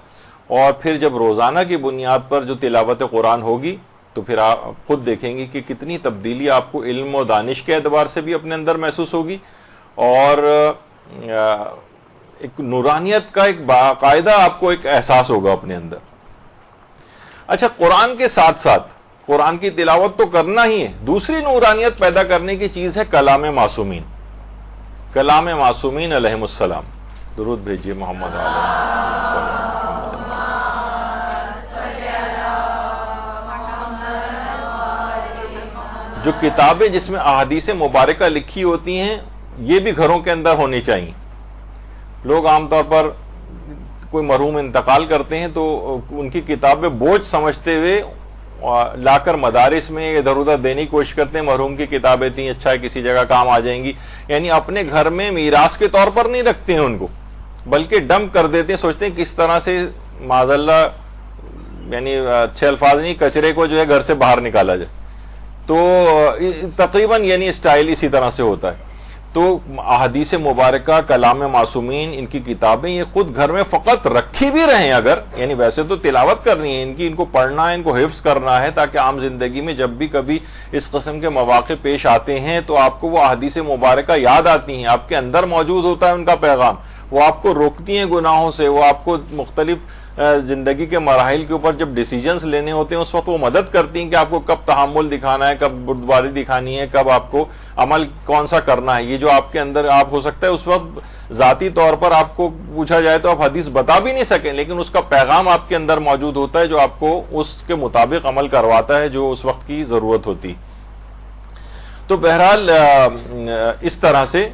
اور پھر جب روزانہ کی بنیاد پر جو تلاوت قرآن ہوگی تو پھر آپ خود دیکھیں گے کہ کتنی تبدیلی آپ کو علم و دانش کے اعتبار سے بھی اپنے اندر محسوس ہوگی, اور ایک نورانیت کا ایک باقاعدہ آپ کو ایک احساس ہوگا اپنے اندر. اچھا, قرآن کے ساتھ ساتھ قرآن کی تلاوت تو کرنا ہی ہے, دوسری نورانیت پیدا کرنے کی چیز ہے کلام معصومین. کلام معصومین علیہم السلام. درود بھیجیے محمد علیہ. جو کتابیں جس میں احادیث مبارکہ لکھی ہوتی ہیں یہ بھی گھروں کے اندر ہونی چاہیے. لوگ عام طور پر کوئی مرحوم انتقال کرتے ہیں تو ان کی کتابیں بوجھ سمجھتے ہوئے لا کر مدارس میں ادھر ادھر دینے کی کوشش کرتے ہیں. مرحوم کی کتابیں تھیں, اچھا ہے کسی جگہ کام آ جائیں گی, یعنی اپنے گھر میں میراث کے طور پر نہیں رکھتے ہیں ان کو, بلکہ ڈمپ کر دیتے ہیں. سوچتے ہیں کس طرح سے معاذ اللہ, یعنی اچھے الفاظ نہیں, کچرے کو جو ہے گھر سے باہر نکالا جائے. تو تقریباً یعنی اسٹائل اسی طرح سے ہوتا ہے. تو احادیث مبارکہ, کلام معصومین, ان کی کتابیں یہ خود گھر میں فقط رکھی بھی رہیں اگر, یعنی ویسے تو تلاوت کرنی ہے ان کی, ان کو پڑھنا ہے, ان کو حفظ کرنا ہے, تاکہ عام زندگی میں جب بھی کبھی اس قسم کے مواقع پیش آتے ہیں تو آپ کو وہ احادیث مبارکہ یاد آتی ہیں, آپ کے اندر موجود ہوتا ہے ان کا پیغام, وہ آپ کو روکتی ہیں گناہوں سے, وہ آپ کو مختلف زندگی کے مراحل کے اوپر جب ڈیسیجنز لینے ہوتے ہیں اس وقت وہ مدد کرتی ہیں کہ آپ کو کب تحمل دکھانا ہے, کب بردباری دکھانی ہے, کب آپ کو عمل کون سا کرنا ہے. یہ جو آپ کے اندر آپ ہو سکتا ہے اس وقت ذاتی طور پر آپ کو پوچھا جائے تو آپ حدیث بتا بھی نہیں سکیں, لیکن اس کا پیغام آپ کے اندر موجود ہوتا ہے جو آپ کو اس کے مطابق عمل کرواتا ہے جو اس وقت کی ضرورت ہوتی. تو بہرحال اس طرح سے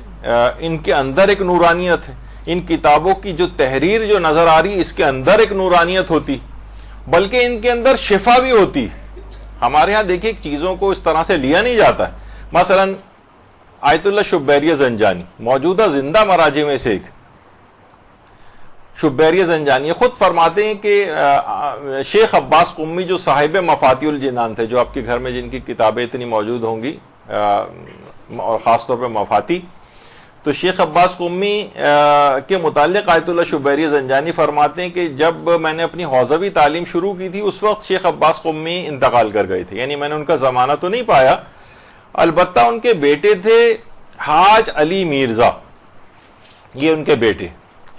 ان کے اندر ایک نورانیت ہے. ان کتابوں کی جو تحریر جو نظر آ رہی اس کے اندر ایک نورانیت ہوتی, بلکہ ان کے اندر شفا بھی ہوتی. ہمارے ہاں دیکھیں چیزوں کو اس طرح سے لیا نہیں جاتا ہے. مثلا آیت اللہ شبیری زنجانی موجودہ زندہ مراجع میں سے ایک, شبیری زنجانی خود فرماتے ہیں کہ شیخ عباس قمی جو صاحب مفاتیح الجنان تھے, جو آپ کے گھر میں جن کی کتابیں اتنی موجود ہوں گی اور خاص طور پہ مفاتیح, تو شیخ عباس قمی کے متعلق آیت اللہ شبیری زنجانی فرماتے ہیں کہ جب میں نے اپنی حوزوی تعلیم شروع کی تھی اس وقت شیخ عباس قمی انتقال کر گئے تھے, یعنی میں نے ان کا زمانہ تو نہیں پایا, البتہ ان کے بیٹے تھے حاج علی میرزا, یہ ان کے بیٹے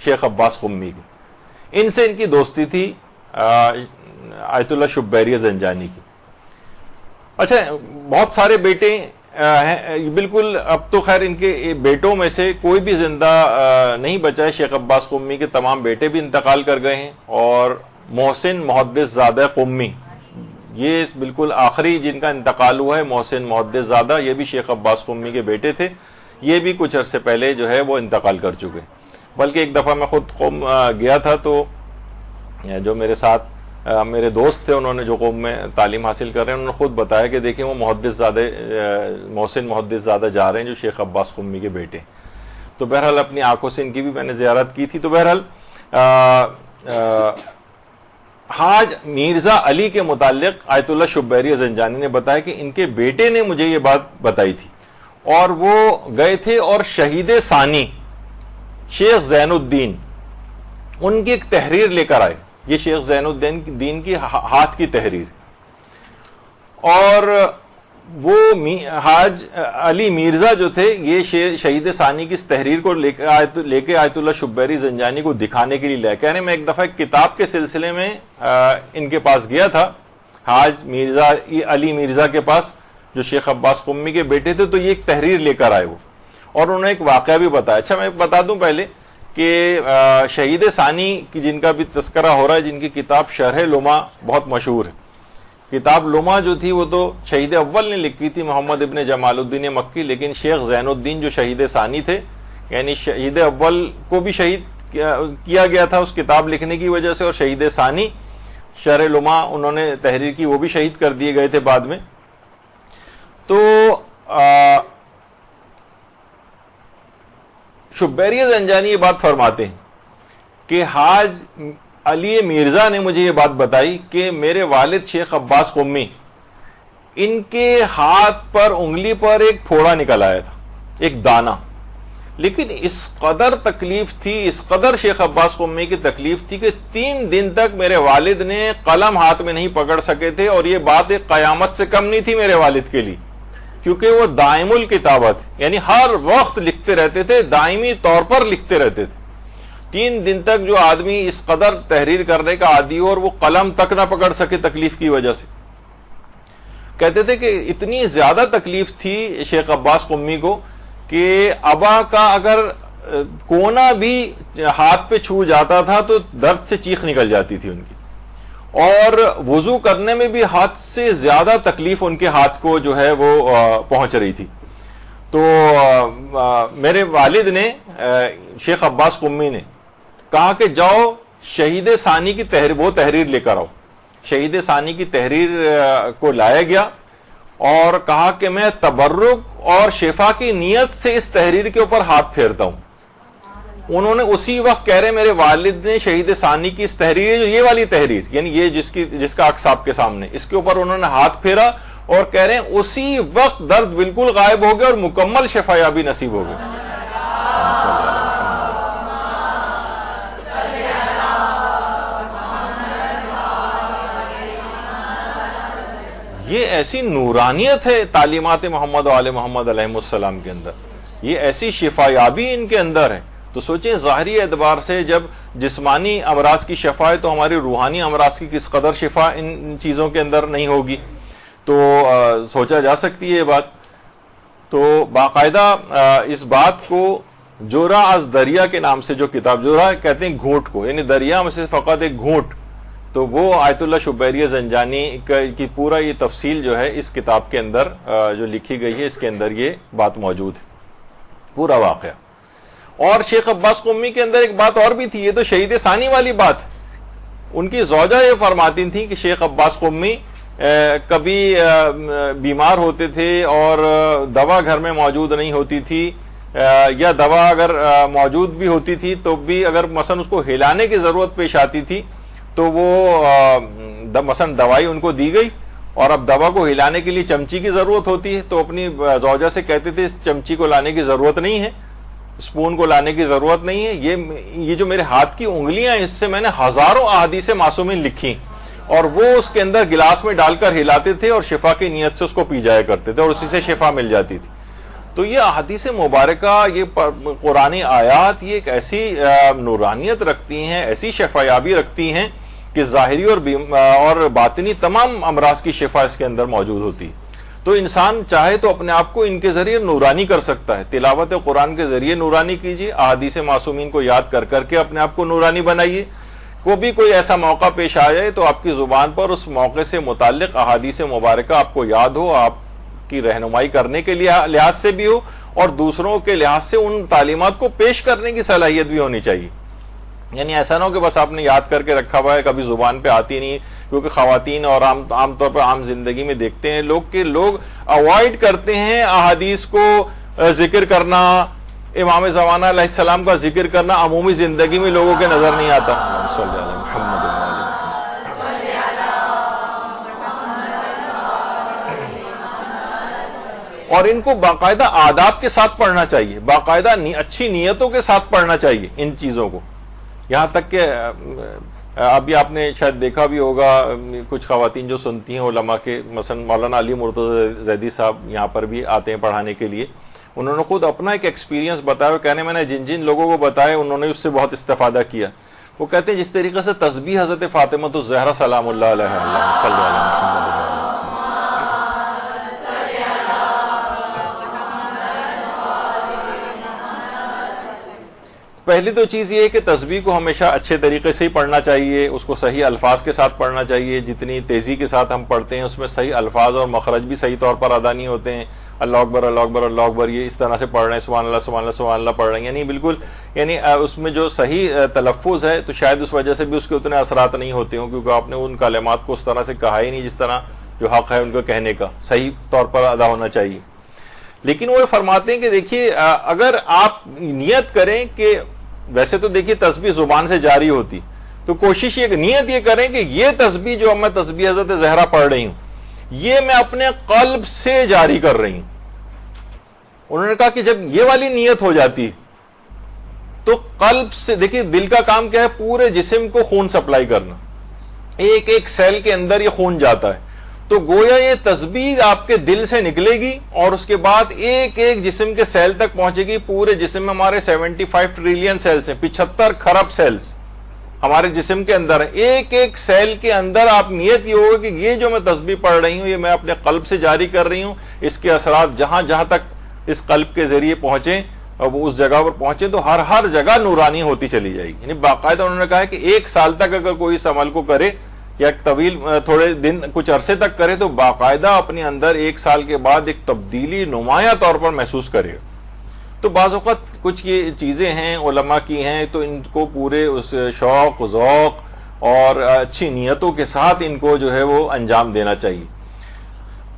شیخ عباس قمی کے, ان سے ان کی دوستی تھی آیت اللہ شبیری زنجانی کی. اچھا, بہت سارے بیٹے بالکل, اب تو خیر ان کے بیٹوں میں سے کوئی بھی زندہ نہیں بچا ہے. شیخ عباس قمی کے تمام بیٹے بھی انتقال کر گئے ہیں, اور محسن محدث زادہ قمی یہ بالکل آخری جن کا انتقال ہوا ہے, محسن محدث زادہ, یہ بھی شیخ عباس قمی کے بیٹے تھے, یہ بھی کچھ عرصے پہلے جو ہے وہ انتقال کر چکے. بلکہ ایک دفعہ میں خود قوم گیا تھا تو جو میرے ساتھ میرے دوست تھے, انہوں نے جو قوم میں تعلیم حاصل کر رہے ہیں, انہوں نے خود بتایا کہ دیکھیں وہ محدث زادہ محسن محدث زادہ جا رہے ہیں جو شیخ عباس قمی کے بیٹے. تو بہرحال اپنی آنکھوں سے ان کی بھی میں نے زیارت کی تھی. تو بہرحال حاج مرزا علی کے متعلق آیت اللہ شبیری زنجانی نے بتایا کہ ان کے بیٹے نے مجھے یہ بات بتائی تھی, اور وہ گئے تھے اور شہید ثانی شیخ زین الدین ان کی ایک تحریر لے کر آئے. یہ شیخ زین الدین کی ہاتھ کی تحریر, اور وہ حاج علی مرزا جو تھے یہ شہید ثانی کی اس تحریر کو لے کے آیت اللہ شبیری زنجانی کو دکھانے کے لیے لے کے. میں ایک دفعہ ایک کتاب کے سلسلے میں ان کے پاس گیا تھا, حاج مرزا علی مرزا کے پاس جو شیخ عباس قمی کے بیٹے تھے, تو یہ ایک تحریر لے کر آئے وہ, اور انہوں نے ایک واقعہ بھی بتایا. اچھا, میں بتا دوں پہلے کہ شہید ثانی کی جن کا بھی تذکرہ ہو رہا ہے, جن کی کتاب شرح لمع بہت مشہور ہے. کتاب لمع جو تھی وہ تو شہید اول نے لکھی تھی, محمد ابن جمال الدین مکی, لیکن شیخ زین الدین جو شہید ثانی تھے, یعنی شہید اول کو بھی شہید کیا گیا تھا اس کتاب لکھنے کی وجہ سے, اور شہید ثانی شرح لمع انہوں نے تحریر کی, وہ بھی شہید کر دیے گئے تھے بعد میں. تو شبیری زنجانی یہ بات فرماتے ہیں کہ حاج علی مرزا نے مجھے یہ بات بتائی کہ میرے والد شیخ عباس قمی، ان کے ہاتھ پر انگلی پر ایک پھوڑا نکل آیا تھا، ایک دانہ، لیکن اس قدر تکلیف تھی، اس قدر شیخ عباس قمی کی تکلیف تھی کہ 3 دن تک میرے والد نے قلم ہاتھ میں نہیں پکڑ سکے تھے، اور یہ بات ایک قیامت سے کم نہیں تھی میرے والد کے لیے، کیونکہ وہ دائم الکتابت، یعنی ہر وقت لکھتے رہتے تھے، دائمی طور پر لکھتے رہتے تھے۔ 3 دن تک جو آدمی اس قدر تحریر کرنے کا عادی ہو اور وہ قلم تک نہ پکڑ سکے تکلیف کی وجہ سے، کہتے تھے کہ اتنی زیادہ تکلیف تھی شیخ عباس قمی کو کہ ابا کا اگر کونا بھی ہاتھ پہ چھو جاتا تھا تو درد سے چیخ نکل جاتی تھی ان کی، اور وضو کرنے میں بھی حد سے زیادہ تکلیف ان کے ہاتھ کو جو ہے وہ پہنچ رہی تھی۔ تو میرے والد نے، شیخ عباس قمی نے کہا کہ جاؤ شہید ثانی کی وہ تحریر لے کر آؤ۔ شہید ثانی کی تحریر کو لایا گیا اور کہا کہ میں تبرک اور شفا کی نیت سے اس تحریر کے اوپر ہاتھ پھیرتا ہوں۔ انہوں نے اسی وقت کہہ رہے میرے والد نے شہید ثانی کی اس تحریر، جو یہ والی تحریر، یعنی یہ جس کا عکس آپ کے سامنے، اس کے اوپر انہوں نے ہاتھ پھیرا اور کہہ رہے ہیں اسی وقت درد بالکل غائب ہو گیا اور مکمل شفا یابی نصیب ہو گئی۔ یہ ایسی نورانیت ہے تعلیمات محمد و آل محمد علیہ السلام کے اندر، یہ ایسی شفا یابی ان کے اندر ہے۔ تو سوچیں ظاہری اعتبار سے جب جسمانی امراض کی شفا ہے تو ہماری روحانی امراض کی کس قدر شفا ان چیزوں کے اندر نہیں ہوگی، تو سوچا جا سکتی ہے یہ بات۔ تو باقاعدہ اس بات کو جورا از دریا کے نام سے جو کتاب، جورا کہتے ہیں گھونٹ کو، یعنی دریا میں سے فقط ایک گھونٹ، تو وہ آیت اللہ شبیری زنجانی کی پورا یہ تفصیل جو ہے اس کتاب کے اندر جو لکھی گئی ہے، اس کے اندر یہ بات موجود ہے، پورا واقعہ۔ اور شیخ عباس قمی کے اندر ایک بات اور بھی تھی، یہ تو شہید ثانی والی بات، ان کی زوجہ یہ فرماتی تھیں کہ شیخ عباس قمی کبھی بیمار ہوتے تھے اور دوا گھر میں موجود نہیں ہوتی تھی، یا دوا اگر موجود بھی ہوتی تھی تو بھی اگر مثلا اس کو ہلانے کی ضرورت پیش آتی تھی تو وہ مثلا دوائی ان کو دی گئی، اور اب دوا کو ہلانے کے لیے چمچی کی ضرورت ہوتی ہے تو اپنی زوجہ سے کہتے تھے اس چمچی کو لانے کی ضرورت نہیں ہے، اسپون کو لانے کی ضرورت نہیں ہے، یہ جو میرے ہاتھ کی انگلیاں ہیں اس سے میں نے ہزاروں احادیث معصومین لکھی، اور وہ اس کے اندر گلاس میں ڈال کر ہلاتے تھے اور شفا کی نیت سے اس کو پی جایا کرتے تھے اور اسی سے شفا مل جاتی تھی۔ تو یہ احادیث مبارکہ، یہ قرآنی آیات، یہ ایک ایسی نورانیت رکھتی ہیں، ایسی شفا یابی رکھتی ہیں کہ ظاہری اور باطنی تمام امراض کی شفا اس کے اندر موجود ہوتی ہے۔ تو انسان چاہے تو اپنے آپ کو ان کے ذریعے نورانی کر سکتا ہے، تلاوت قرآن کے ذریعے نورانی کیجیے، احادیث معصومین کو یاد کر کر کے اپنے آپ کو نورانی بنائیے۔ کوئی ایسا موقع پیش آ جائے تو آپ کی زبان پر اس موقع سے متعلق احادیث مبارکہ آپ کو یاد ہو، آپ کی رہنمائی کرنے کے لحاظ سے بھی ہو، اور دوسروں کے لحاظ سے ان تعلیمات کو پیش کرنے کی صلاحیت بھی ہونی چاہیے۔ یعنی ایسا نہ ہو کہ بس آپ نے یاد کر کے رکھا ہوا ہے، کبھی زبان پہ آتی نہیں، کیونکہ خواتین اور عام طور پر عام زندگی میں دیکھتے ہیں لوگ اوائڈ کرتے ہیں احادیث کو ذکر کرنا، امام زمانہ علیہ السلام کا ذکر کرنا عمومی زندگی میں لوگوں کے نظر نہیں آتا۔ اور ان کو باقاعدہ آداب کے ساتھ پڑھنا چاہیے، باقاعدہ اچھی نیتوں کے ساتھ پڑھنا چاہیے ان چیزوں کو۔ یہاں تک کہ ابھی آپ نے شاید دیکھا بھی ہوگا، کچھ خواتین جو سنتی ہیں علماء کے، مثلا مولانا علی مرتضی زیدی صاحب یہاں پر بھی آتے ہیں پڑھانے کے لیے، انہوں نے خود اپنا ایک ایکسپیرینس بتایا، کہنے میں نے جن لوگوں کو بتایا انہوں نے اس سے بہت استفادہ کیا۔ وہ کہتے ہیں جس طریقے سے تسبیح حضرت فاطمہ الزہرا سلام اللہ علیہ صلی اللہ علیہ وسلم، پہلی تو چیز یہ ہے کہ تسبیح کو ہمیشہ اچھے طریقے سے ہی پڑھنا چاہیے، اس کو صحیح الفاظ کے ساتھ پڑھنا چاہیے، جتنی تیزی کے ساتھ ہم پڑھتے ہیں اس میں صحیح الفاظ اور مخرج بھی صحیح طور پر ادا نہیں ہوتے ہیں۔ اللہ اکبر اللہ اکبر اللہ اکبر یہ اس طرح سے پڑھ رہے ہیں، سبحان اللہ سبحان اللہ سبحان اللہ پڑھ رہے ہیں، یعنی بالکل اس میں جو صحیح تلفظ ہے تو شاید اس وجہ سے بھی اس کے اتنے اثرات نہیں ہوتے ہوں، کیونکہ آپ نے ان کلمات کو اس طرح سے کہا ہی نہیں جس طرح جو حق ہے ان کو کہنے کا صحیح طور پر ادا ہونا چاہیے۔ لیکن وہ فرماتے ہیں کہ دیکھیے اگر آپ نیت کریں کہ ویسے تو دیکھیے تسبیح زبان سے جاری ہوتی، تو کوشش یہ نیت یہ کریں کہ یہ تسبیح جو میں تسبیح حضرت زہرا پڑھ رہی ہوں یہ میں اپنے قلب سے جاری کر رہی ہوں. انہوں نے کہا کہ جب یہ والی نیت ہو جاتی تو قلب سے، دیکھیے دل کا کام کیا ہے؟ پورے جسم کو خون سپلائی کرنا، ایک ایک سیل کے اندر یہ خون جاتا ہے. تو گویا یہ تسبیح آپ کے دل سے نکلے گی اور اس کے بعد ایک ایک جسم کے سیل تک پہنچے گی. پورے جسم میں ہمارے 75 ٹریلین سیلز ہیں، 75 خرب سیلز ہمارے جسم کے اندر ہیں. ایک ایک سیل کے اندر آپ نیت یہ ہوگا کہ یہ جو میں تسبیح پڑھ رہی ہوں یہ میں اپنے قلب سے جاری کر رہی ہوں. اس کے اثرات جہاں جہاں تک اس قلب کے ذریعے پہنچیں اور وہ اس جگہ پر پہنچے تو ہر جگہ نورانی ہوتی چلی جائے گی. یعنی باقاعدہ انہوں نے کہا ہے کہ 1 سال تک اگر کوئی اس عمل کو کرے یا طویل تھوڑے دن کچھ عرصے تک کرے تو باقاعدہ اپنے اندر 1 سال کے بعد ایک تبدیلی نمایاں طور پر محسوس کرے گا. تو بعض اوقات کچھ یہ چیزیں ہیں علماء کی ہیں تو ان کو پورے اس شوق ذوق اور اچھی نیتوں کے ساتھ ان کو جو ہے وہ انجام دینا چاہیے.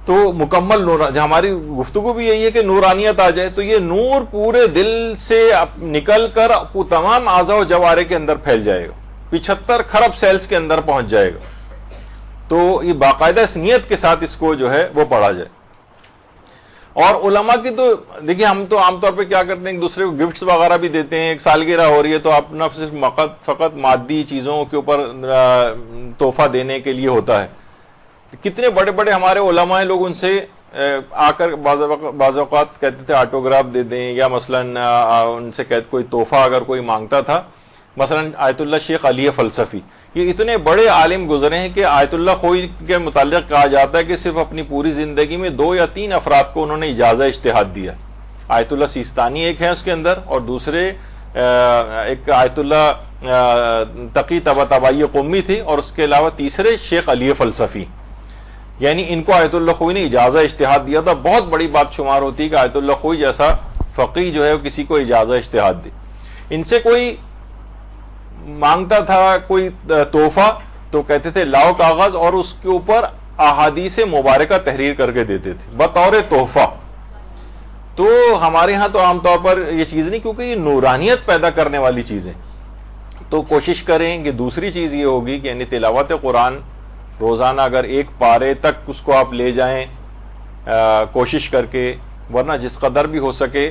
تو مکمل نور، ہماری گفتگو بھی یہی ہے کہ نورانیت آ جائے تو یہ نور پورے دل سے نکل کر تمام اعضاء و جوارح کے اندر پھیل جائے گا، 75 خرب سیلز کے اندر پہنچ جائے گا. تو یہ باقاعدہ اس نیت کے ساتھ اس کو جو ہے وہ پڑھا جائے. اور علماء کی تو دیکھیے ہم تو عام طور پہ کیا کرتے ہیں ایک دوسرے کو گفٹس وغیرہ بھی دیتے ہیں. ایک سالگرہ ہو رہی ہے تو اپنا صرف فقط مادی چیزوں کے اوپر تحفہ دینے کے لیے ہوتا ہے. کتنے بڑے بڑے ہمارے علماء ہیں، لوگ ان سے آ کر بعض اوقات کہتے تھے آٹوگراف دے دیں، یا مثلا ان سے کہتے کوئی تحفہ اگر کوئی مانگتا تھا، مثلا آیت اللہ شیخ علی فلسفی، یہ اتنے بڑے عالم گزرے ہیں کہ آیت اللہ خوئی کے متعلق کہا جاتا ہے کہ صرف اپنی پوری زندگی میں 2 یا 3 افراد کو انہوں نے اجازہ اجتہاد دیا. آیت اللہ سیستانی ایک ہے اس کے اندر، اور دوسرے ایک آیت اللہ تقی طباطبائی قومی تھی، اور اس کے علاوہ تیسرے شیخ علی فلسفی. یعنی ان کو آیت اللہ خوئی نے اجازہ اجتہاد دیا تھا. بہت بڑی بات شمار ہوتی ہے کہ آیت اللہ خوئی جیسا فقیہ جو ہے کسی کو اجازہ اجتہاد دے. ان سے کوئی مانگتا تھا کوئی تحفہ تو کہتے تھے لاؤ کاغذ، اور اس کے اوپر احادیث مبارکہ تحریر کر کے دیتے تھے بطور تحفہ. تو ہمارے ہاں تو عام طور پر یہ چیز نہیں، کیونکہ یہ نورانیت پیدا کرنے والی چیزیں. تو کوشش کریں کہ دوسری چیز یہ ہوگی کہ یعنی تلاوت قرآن روزانہ اگر 1 پارے تک اس کو آپ لے جائیں کوشش کر کے، ورنہ جس قدر بھی ہو سکے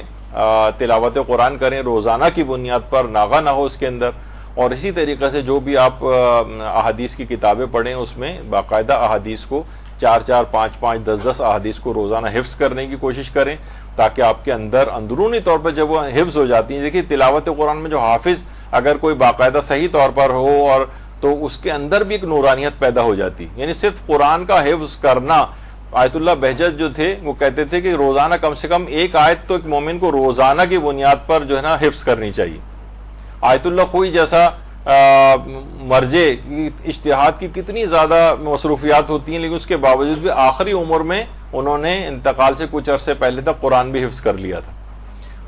تلاوت قرآن کریں روزانہ کی بنیاد پر، ناغہ نہ ہو اس کے اندر. اور اسی طریقے سے جو بھی آپ احادیث کی کتابیں پڑھیں اس میں باقاعدہ احادیث کو 4 5 5 10 احادیث کو روزانہ حفظ کرنے کی کوشش کریں، تاکہ آپ کے اندر اندرونی طور پر جب وہ حفظ ہو جاتی ہیں. دیکھیے تلاوت قرآن میں جو حافظ اگر کوئی باقاعدہ صحیح طور پر ہو اور تو اس کے اندر بھی ایک نورانیت پیدا ہو جاتی. یعنی صرف قرآن کا حفظ کرنا، آیت اللہ بہجت جو تھے وہ کہتے تھے کہ روزانہ کم سے کم 1 آیت تو ایک مومن کو روزانہ کی بنیاد پر جو ہے نا حفظ کرنی چاہیے. آیت اللہ خوئی جیسا مرجع اجتہاد کی کتنی زیادہ مصروفیات ہوتی ہیں، لیکن اس کے باوجود بھی آخری عمر میں انہوں نے انتقال سے کچھ عرصے پہلے تک قرآن بھی حفظ کر لیا تھا.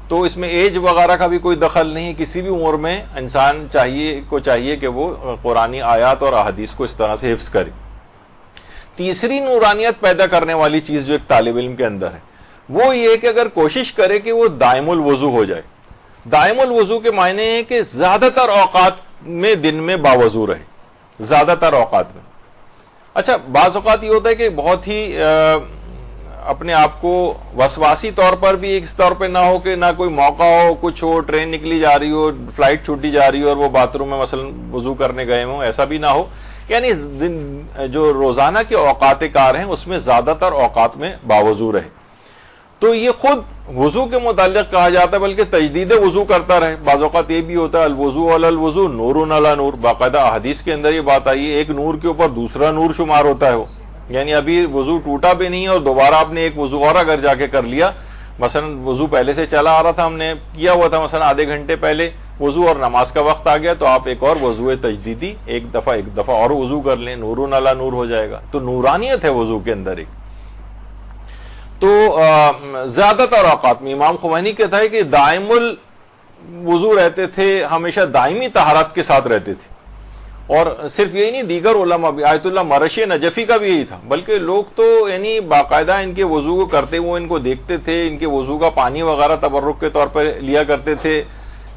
تو اس میں ایج وغیرہ کا بھی کوئی دخل نہیں، کسی بھی عمر میں انسان چاہیے کہ وہ قرآنی آیات اور احادیث کو اس طرح سے حفظ کرے. تیسری نورانیت پیدا کرنے والی چیز جو ایک طالب علم کے اندر ہے وہ یہ کہ اگر کوشش کرے کہ وہ دائم الوضو ہو جائے. دائم الوضو کے معنی ہے کہ زیادہ تر اوقات میں دن میں باوضو رہے، زیادہ تر اوقات میں. اچھا بعض اوقات یہ ہوتا ہے کہ بہت ہی اپنے آپ کو وسواسی طور پر بھی اس طور پہ نہ ہو کہ نہ کوئی موقع ہو، کچھ ہو، ٹرین نکلی جا رہی ہو، فلائٹ چھوٹی جا رہی ہو اور وہ باتھ روم میں مثلا وضو کرنے گئے ہوں، ایسا بھی نہ ہو. یعنی جو روزانہ کے اوقات کار ہیں اس میں زیادہ تر اوقات میں باوضو رہے. تو یہ خود وضو کے متعلق کہا جاتا ہے، بلکہ تجدید وضو کرتا رہے. بعض اوقات یہ بھی ہوتا ہے الوضو علی الوضو نور علی نور، باقاعدہ حدیث کے اندر یہ بات آئی ہے ایک نور کے اوپر دوسرا نور شمار ہوتا ہے. وہ یعنی ابھی وضو ٹوٹا بھی نہیں ہے اور دوبارہ آپ نے ایک وضو اور اگر جا کے کر لیا، مثلا وضو پہلے سے چلا آ رہا تھا، ہم نے کیا ہوا تھا مثلا آدھے گھنٹے پہلے وضو اور نماز کا وقت آ گیا، تو آپ ایک اور وضو تجدیدی ایک دفعہ اور وضو کر لیں، نور علی نور ہو جائے گا. تو نورانیت ہے وضو کے اندر ایک. تو زیادہ تر اوقات میں امام خمینی کہتا ہے کہ دائم الوضو رہتے تھے، ہمیشہ دائمی طہارت کے ساتھ رہتے تھے. اور صرف یہی نہیں، دیگر علماء بھی، آیت اللہ مرشی نجفی کا بھی یہی تھا، بلکہ لوگ تو یعنی باقاعدہ ان کے وضو کو کرتے ہوئے ان کو دیکھتے تھے، ان کے وضو کا پانی وغیرہ تبرک کے طور پر لیا کرتے تھے.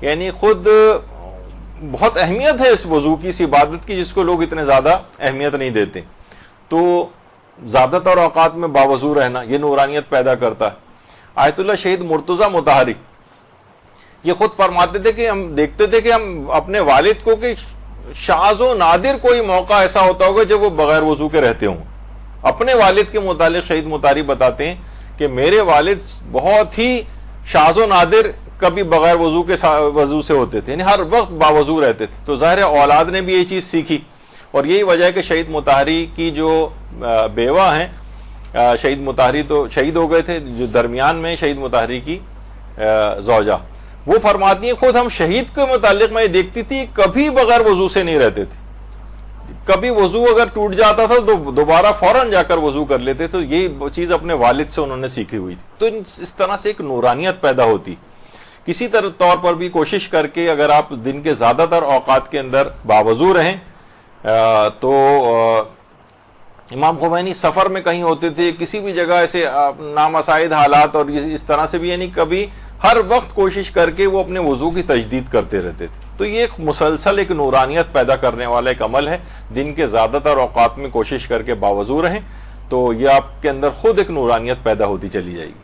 یعنی خود بہت اہمیت ہے اس وضو کی، اس عبادت کی، جس کو لوگ اتنے زیادہ اہمیت نہیں دیتے. تو زیادہ تر اوقات میں باوضو رہنا یہ نورانیت پیدا کرتا ہے. آیت اللہ شہید مرتضی مطہری یہ خود فرماتے تھے کہ ہم دیکھتے تھے کہ ہم اپنے والد کو کہ شاذ و نادر کوئی موقع ایسا ہوتا ہوگا جب وہ بغیر وضو کے رہتے ہوں. اپنے والد کے متعلق شہید مطہری بتاتے ہیں کہ میرے والد بہت ہی شاذ و نادر کبھی بغیر وضو سے ہوتے تھے، یعنی ہر وقت باوضو رہتے تھے. تو ظاہر اولاد نے بھی یہ چیز سیکھی، اور یہی وجہ ہے کہ شہید مطہری کی جو بیوہ ہیں، شہید مطہری تو شہید ہو گئے تھے، جو درمیان میں شہید مطہری کی زوجہ، وہ فرماتی ہیں خود ہم شہید کے متعلق میں یہ دیکھتی تھی کبھی بغیر وضو سے نہیں رہتے تھے. کبھی وضو اگر ٹوٹ جاتا تھا تو دوبارہ فوراً جا کر وضو کر لیتے. تو یہ چیز اپنے والد سے انہوں نے سیکھی ہوئی تھی. تو اس طرح سے ایک نورانیت پیدا ہوتی. کسی طور پر بھی کوشش کر کے اگر آپ دن کے زیادہ تر اوقات کے اندر باوضو رہیں، تو امام خمینی سفر میں کہیں ہوتے تھے، کسی بھی جگہ ایسے نامساعد حالات اور اس طرح سے بھی، یعنی کبھی ہر وقت کوشش کر کے وہ اپنے وضو کی تجدید کرتے رہتے تھے. تو یہ ایک مسلسل ایک نورانیت پیدا کرنے والا ایک عمل ہے. دن کے زیادہ تر اوقات میں کوشش کر کے باوضو رہیں تو یہ آپ کے اندر خود ایک نورانیت پیدا ہوتی چلی جائے گی.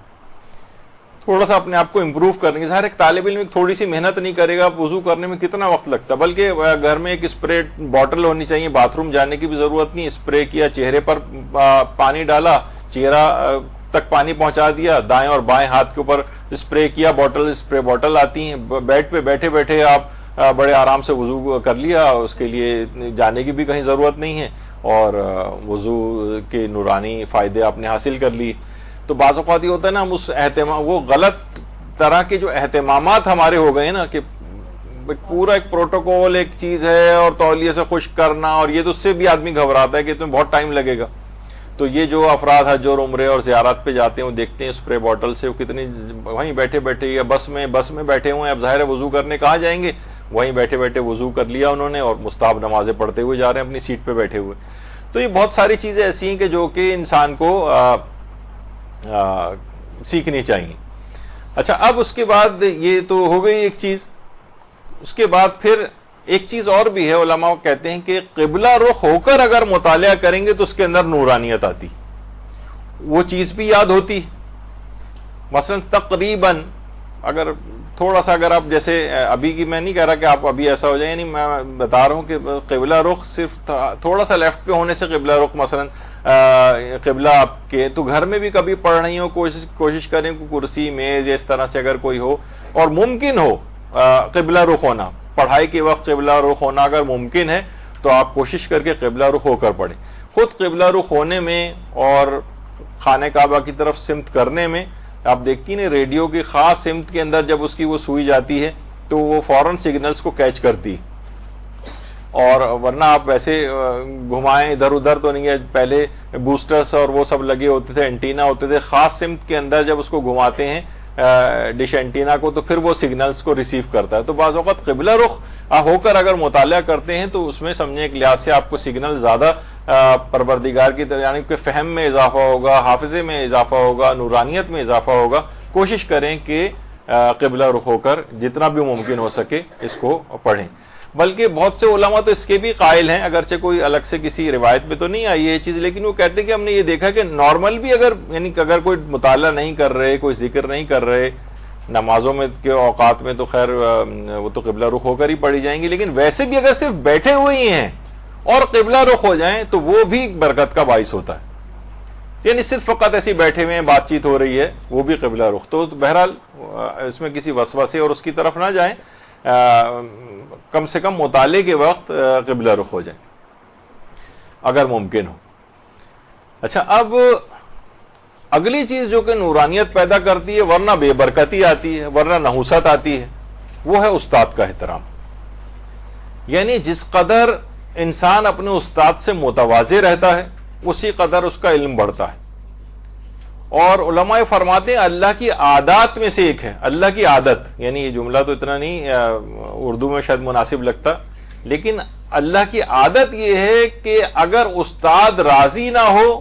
تھوڑا سا اپنے آپ کو امپروو کرنے کی، ظاہر ایک طالب علم تھوڑی سی محنت نہیں کرے گا، وضو کرنے میں کتنا وقت لگتا ہے، بلکہ گھر میں ایک اسپرے بوٹل ہونی چاہیے، باتھ روم جانے کی بھی ضرورت نہیں. اسپرے کیا، چہرے پر پانی ڈالا، چہرہ تک پانی پہنچا دیا، دائیں اور بائیں ہاتھ کے اوپر اسپرے کیا، اسپرے بوٹل آتی ہیں، بیڈ پہ بیٹھے بیٹھے آپ بڑے آرام سے وضو کر لیا. اس کے لیے جانے کی بھی کہیں ضرورت نہیں ہے، اور وضو کے نورانی فائدے آپ نے حاصل کر لی. تو بعض اوقات یہ ہوتا ہے نا، ہم اس وہ غلط طرح کے جو اہتمامات ہمارے ہو گئے ہیں نا، کہ پورا ایک پروٹوکول ایک چیز ہے، اور تولیے سے خشک کرنا، اور یہ تو اس سے بھی آدمی گھبراتا ہے کہ تمہیں بہت ٹائم لگے گا. تو یہ جو افراد حج اور عمرے اور زیارات پہ جاتے ہیں، وہ دیکھتے ہیں اسپرے بوٹل سے، وہ کتنی وہیں بیٹھے بیٹھے یا بس میں بیٹھے ہوئے ہیں. اب ظاہر ہے وضو کرنے کہاں جائیں گے، وہیں بیٹھے بیٹھے وضو کر لیا انہوں نے، اور مستحب نمازیں پڑھتے ہوئے جا رہے ہیں اپنی سیٹ پہ بیٹھے ہوئے. تو یہ بہت ساری چیزیں ایسی ہیں کہ جو کہ انسان کو سیکھنی چاہیے. اچھا، اب اس کے بعد یہ تو ہو گئی ایک چیز. اس کے بعد پھر ایک چیز اور بھی ہے، علماء کہتے ہیں کہ قبلہ رخ ہو کر اگر مطالعہ کریں گے تو اس کے اندر نورانیت آتی، وہ چیز بھی یاد ہوتی. مثلا تقریباً اگر آپ جیسے ابھی کی، میں نہیں کہہ رہا کہ آپ ابھی ایسا ہو جائے، یعنی میں بتا رہا ہوں کہ قبلہ رخ صرف تھوڑا سا لیفٹ پہ ہونے سے قبلہ رخ، مثلا قبلہ آپ کے تو گھر میں بھی کبھی پڑھ رہی ہو، کوشش کریں کہ کرسی میز یا اس طرح سے اگر کوئی ہو، اور ممکن ہو قبلہ رخ ہونا، پڑھائی کے وقت قبلہ رخ ہونا اگر ممکن ہے تو آپ کوشش کر کے قبلہ رخ ہو کر پڑھیں. خود قبلہ رخ ہونے میں اور خانہ کعبہ کی طرف سمت کرنے میں، آپ دیکھتی ہیں ریڈیو کی خاص سمت کے اندر جب اس کی وہ سوئی جاتی ہے تو وہ فوراً سگنلز کو کیچ کرتی، اور ورنہ آپ ویسے گھمائیں ادھر ادھر تو نہیں ہے. پہلے بوسٹرز اور وہ سب لگے ہوتے تھے، اینٹینا ہوتے تھے، خاص سمت کے اندر جب اس کو گھماتے ہیں ڈش اینٹینا کو تو پھر وہ سگنلز کو ریسیو کرتا ہے. تو بعض اوقات قبلہ رخ ہو کر اگر مطالعہ کرتے ہیں تو اس میں سمجھیں ایک لحاظ سے آپ کو سگنل زیادہ پروردگار کی طرف، یعنی کہ فہم میں اضافہ ہوگا، حافظے میں اضافہ ہوگا، نورانیت میں اضافہ ہوگا. کوشش کریں کہ قبلہ رخ ہو کر جتنا بھی ممکن ہو سکے اس کو پڑھیں. بلکہ بہت سے علماء تو اس کے بھی قائل ہیں، اگرچہ کوئی الگ سے کسی روایت میں تو نہیں آئی یہ چیز، لیکن وہ کہتے ہیں کہ ہم نے یہ دیکھا کہ نارمل بھی اگر کوئی مطالعہ نہیں کر رہے، کوئی ذکر نہیں کر رہے نمازوں میں کے اوقات میں، تو خیر وہ تو قبلہ رخ ہو کر ہی پڑھی جائیں گی. لیکن ویسے بھی اگر صرف بیٹھے ہوئے ہی ہیں اور قبلہ رخ ہو جائیں تو وہ بھی برکت کا باعث ہوتا ہے. یعنی صرف فقط ایسی بیٹھے ہوئے ہیں، بات چیت ہو رہی ہے، وہ بھی قبلہ رخ. تو بہرحال اس میں کسی وسوسے اور اس کی طرف نہ جائیں، کم سے کم مطالعے کے وقت قبلہ رخ ہو جائیں اگر ممکن ہو. اچھا، اب اگلی چیز جو کہ نورانیت پیدا کرتی ہے، ورنہ بے برکتی آتی ہے، ورنہ نحوست آتی ہے، وہ ہے استاد کا احترام. یعنی جس قدر انسان اپنے استاد سے متواضع رہتا ہے اسی قدر اس کا علم بڑھتا ہے. اور علماء فرماتے ہیں اللہ کی عادات میں سے ایک ہے، اللہ کی عادت، یعنی یہ جملہ تو اتنا نہیں اردو میں شاید مناسب لگتا، لیکن اللہ کی عادت یہ ہے کہ اگر استاد راضی نہ ہو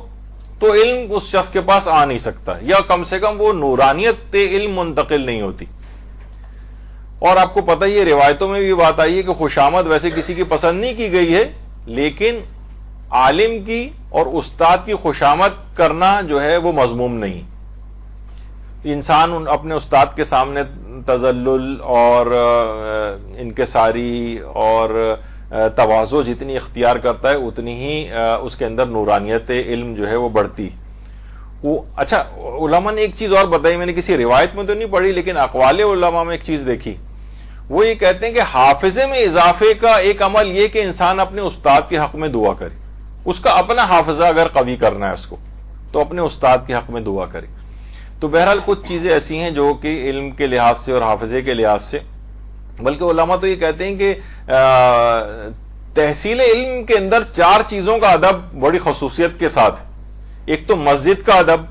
تو علم اس شخص کے پاس آ نہیں سکتا، یا کم سے کم وہ نورانیت علم منتقل نہیں ہوتی۔ اور آپ کو پتہ یہ روایتوں میں بھی بات آئی ہے کہ خوشامد ویسے کسی کی پسند نہیں کی گئی ہے، لیکن عالم کی اور استاد کی خوشامد کرنا جو ہے وہ مذموم نہیں۔ انسان اپنے استاد کے سامنے تذلل اور انکساری اور تواضع جتنی اختیار کرتا ہے اتنی ہی اس کے اندر نورانیت علم جو ہے وہ بڑھتی۔ اچھا، علماء نے ایک چیز اور بتائی، میں نے کسی روایت میں تو نہیں پڑھی لیکن اقوال علماء میں ایک چیز دیکھی، وہ یہ کہتے ہیں کہ حافظے میں اضافے کا ایک عمل یہ کہ انسان اپنے استاد کے حق میں دعا کرے، اس کا اپنا حافظہ اگر قوی کرنا ہے اس کو تو اپنے استاد کے حق میں دعا کرے۔ تو بہرحال کچھ چیزیں ایسی ہیں جو کہ علم کے لحاظ سے اور حافظے کے لحاظ سے، بلکہ علماء تو یہ کہتے ہیں کہ تحصیل علم کے اندر 4 چیزوں کا ادب بڑی خصوصیت کے ساتھ، ایک تو مسجد کا ادب،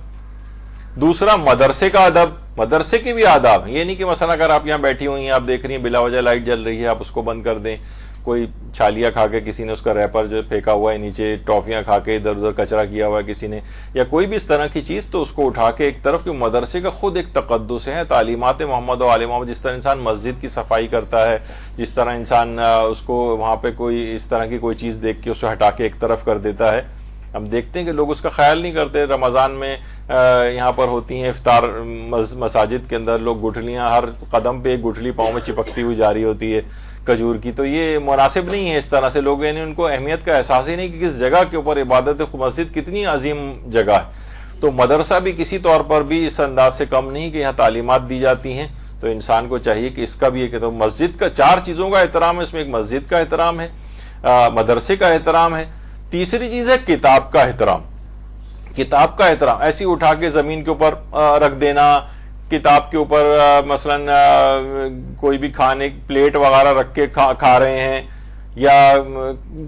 دوسرا مدرسے کا ادب، مدرسے کے بھی آداب، یہ نہیں کہ مثلا اگر آپ یہاں بیٹھی ہوئی ہیں، آپ دیکھ رہی ہیں بلا وجہ لائٹ جل رہی ہے، آپ اس کو بند کر دیں، کوئی چھالیاں کھا کے کسی نے اس کا ریپر جو پھینکا ہوا ہے نیچے، ٹافیاں کھا کے ادھر ادھر کچرا کیا ہوا ہے کسی نے، یا کوئی بھی اس طرح کی چیز، تو اس کو اٹھا کے ایک طرف، کہ مدرسے کا خود ایک تقدس ہے، تعلیمات محمد و آل محمد، جس طرح انسان مسجد کی صفائی کرتا ہے، جس طرح انسان اس کو وہاں پہ کوئی اس طرح کی کوئی چیز دیکھ کے اس کو ہٹا کے ایک طرف کر دیتا ہے، ہم دیکھتے ہیں کہ لوگ اس کا خیال نہیں کرتے۔ رمضان میں یہاں پر ہوتی ہیں افطار مساجد کے اندر، لوگ گٹھلیاں ہر قدم پہ ایک گٹھلی پاؤں میں چپکتی ہوئی جاری ہوتی ہے کھجور کی، تو یہ مناسب نہیں ہے اس طرح سے، لوگ یعنی ان کو اہمیت کا احساس ہی نہیں کہ کس جگہ کے اوپر عبادت مسجد کتنی عظیم جگہ ہے۔ تو مدرسہ بھی کسی طور پر بھی اس انداز سے کم نہیں کہ یہاں تعلیمات دی جاتی ہیں، تو انسان کو چاہیے کہ اس کا بھی ایک، تو مسجد کا 4 چیزوں کا احترام ہے، اس میں ایک مسجد کا احترام ہے، مدرسے کا احترام ہے، تیسری چیز ہے کتاب کا احترام۔ کتاب کا احترام ایسی اٹھا کے زمین کے اوپر رکھ دینا، کتاب کے اوپر مثلا کوئی بھی کھانے پلیٹ وغیرہ رکھ کے کھا رہے ہیں، یا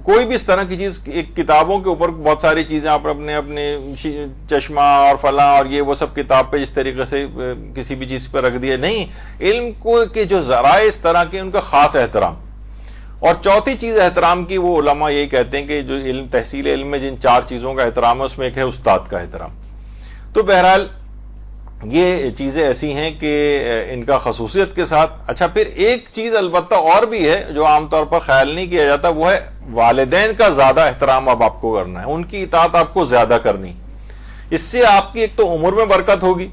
کوئی بھی اس طرح کی چیز، ایک کتابوں کے اوپر بہت ساری چیزیں آپ اپنے چشمہ اور فلاں اور یہ وہ سب کتاب پہ اس طریقے سے کسی بھی چیز پہ رکھ دیا، نہیں، علم کو کے جو ذرائع اس طرح کے ان کا خاص احترام۔ اور چوتھی چیز احترام کی، وہ علماء یہی کہتے ہیں کہ جو علم تحصیل علم میں جن 4 چیزوں کا احترام ہے اس میں ایک ہے استاد کا احترام۔ تو بہرحال یہ چیزیں ایسی ہیں کہ ان کا خصوصیت کے ساتھ۔ اچھا، پھر ایک چیز البتہ اور بھی ہے جو عام طور پر خیال نہیں کیا جاتا، وہ ہے والدین کا زیادہ احترام اب آپ کو کرنا ہے، ان کی اطاعت آپ کو زیادہ کرنی، اس سے آپ کی ایک تو عمر میں برکت ہوگی،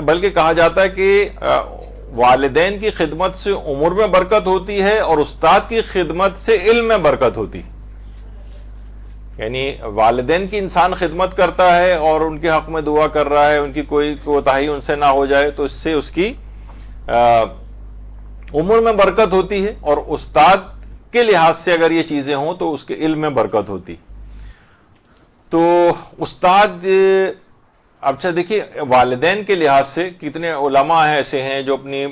بلکہ کہا جاتا ہے کہ والدین کی خدمت سے عمر میں برکت ہوتی ہے اور استاد کی خدمت سے علم میں برکت ہوتی، یعنی والدین کی انسان خدمت کرتا ہے اور ان کے حق میں دعا کر رہا ہے، ان کی کوئی کوتاہی ان سے نہ ہو جائے، تو اس سے اس کی عمر میں برکت ہوتی ہے، اور استاد کے لحاظ سے اگر یہ چیزیں ہوں تو اس کے علم میں برکت ہوتی۔ تو استاد، اچھا دیکھیے والدین کے لحاظ سے کتنے علماء ہیں ایسے ہیں جو اپنی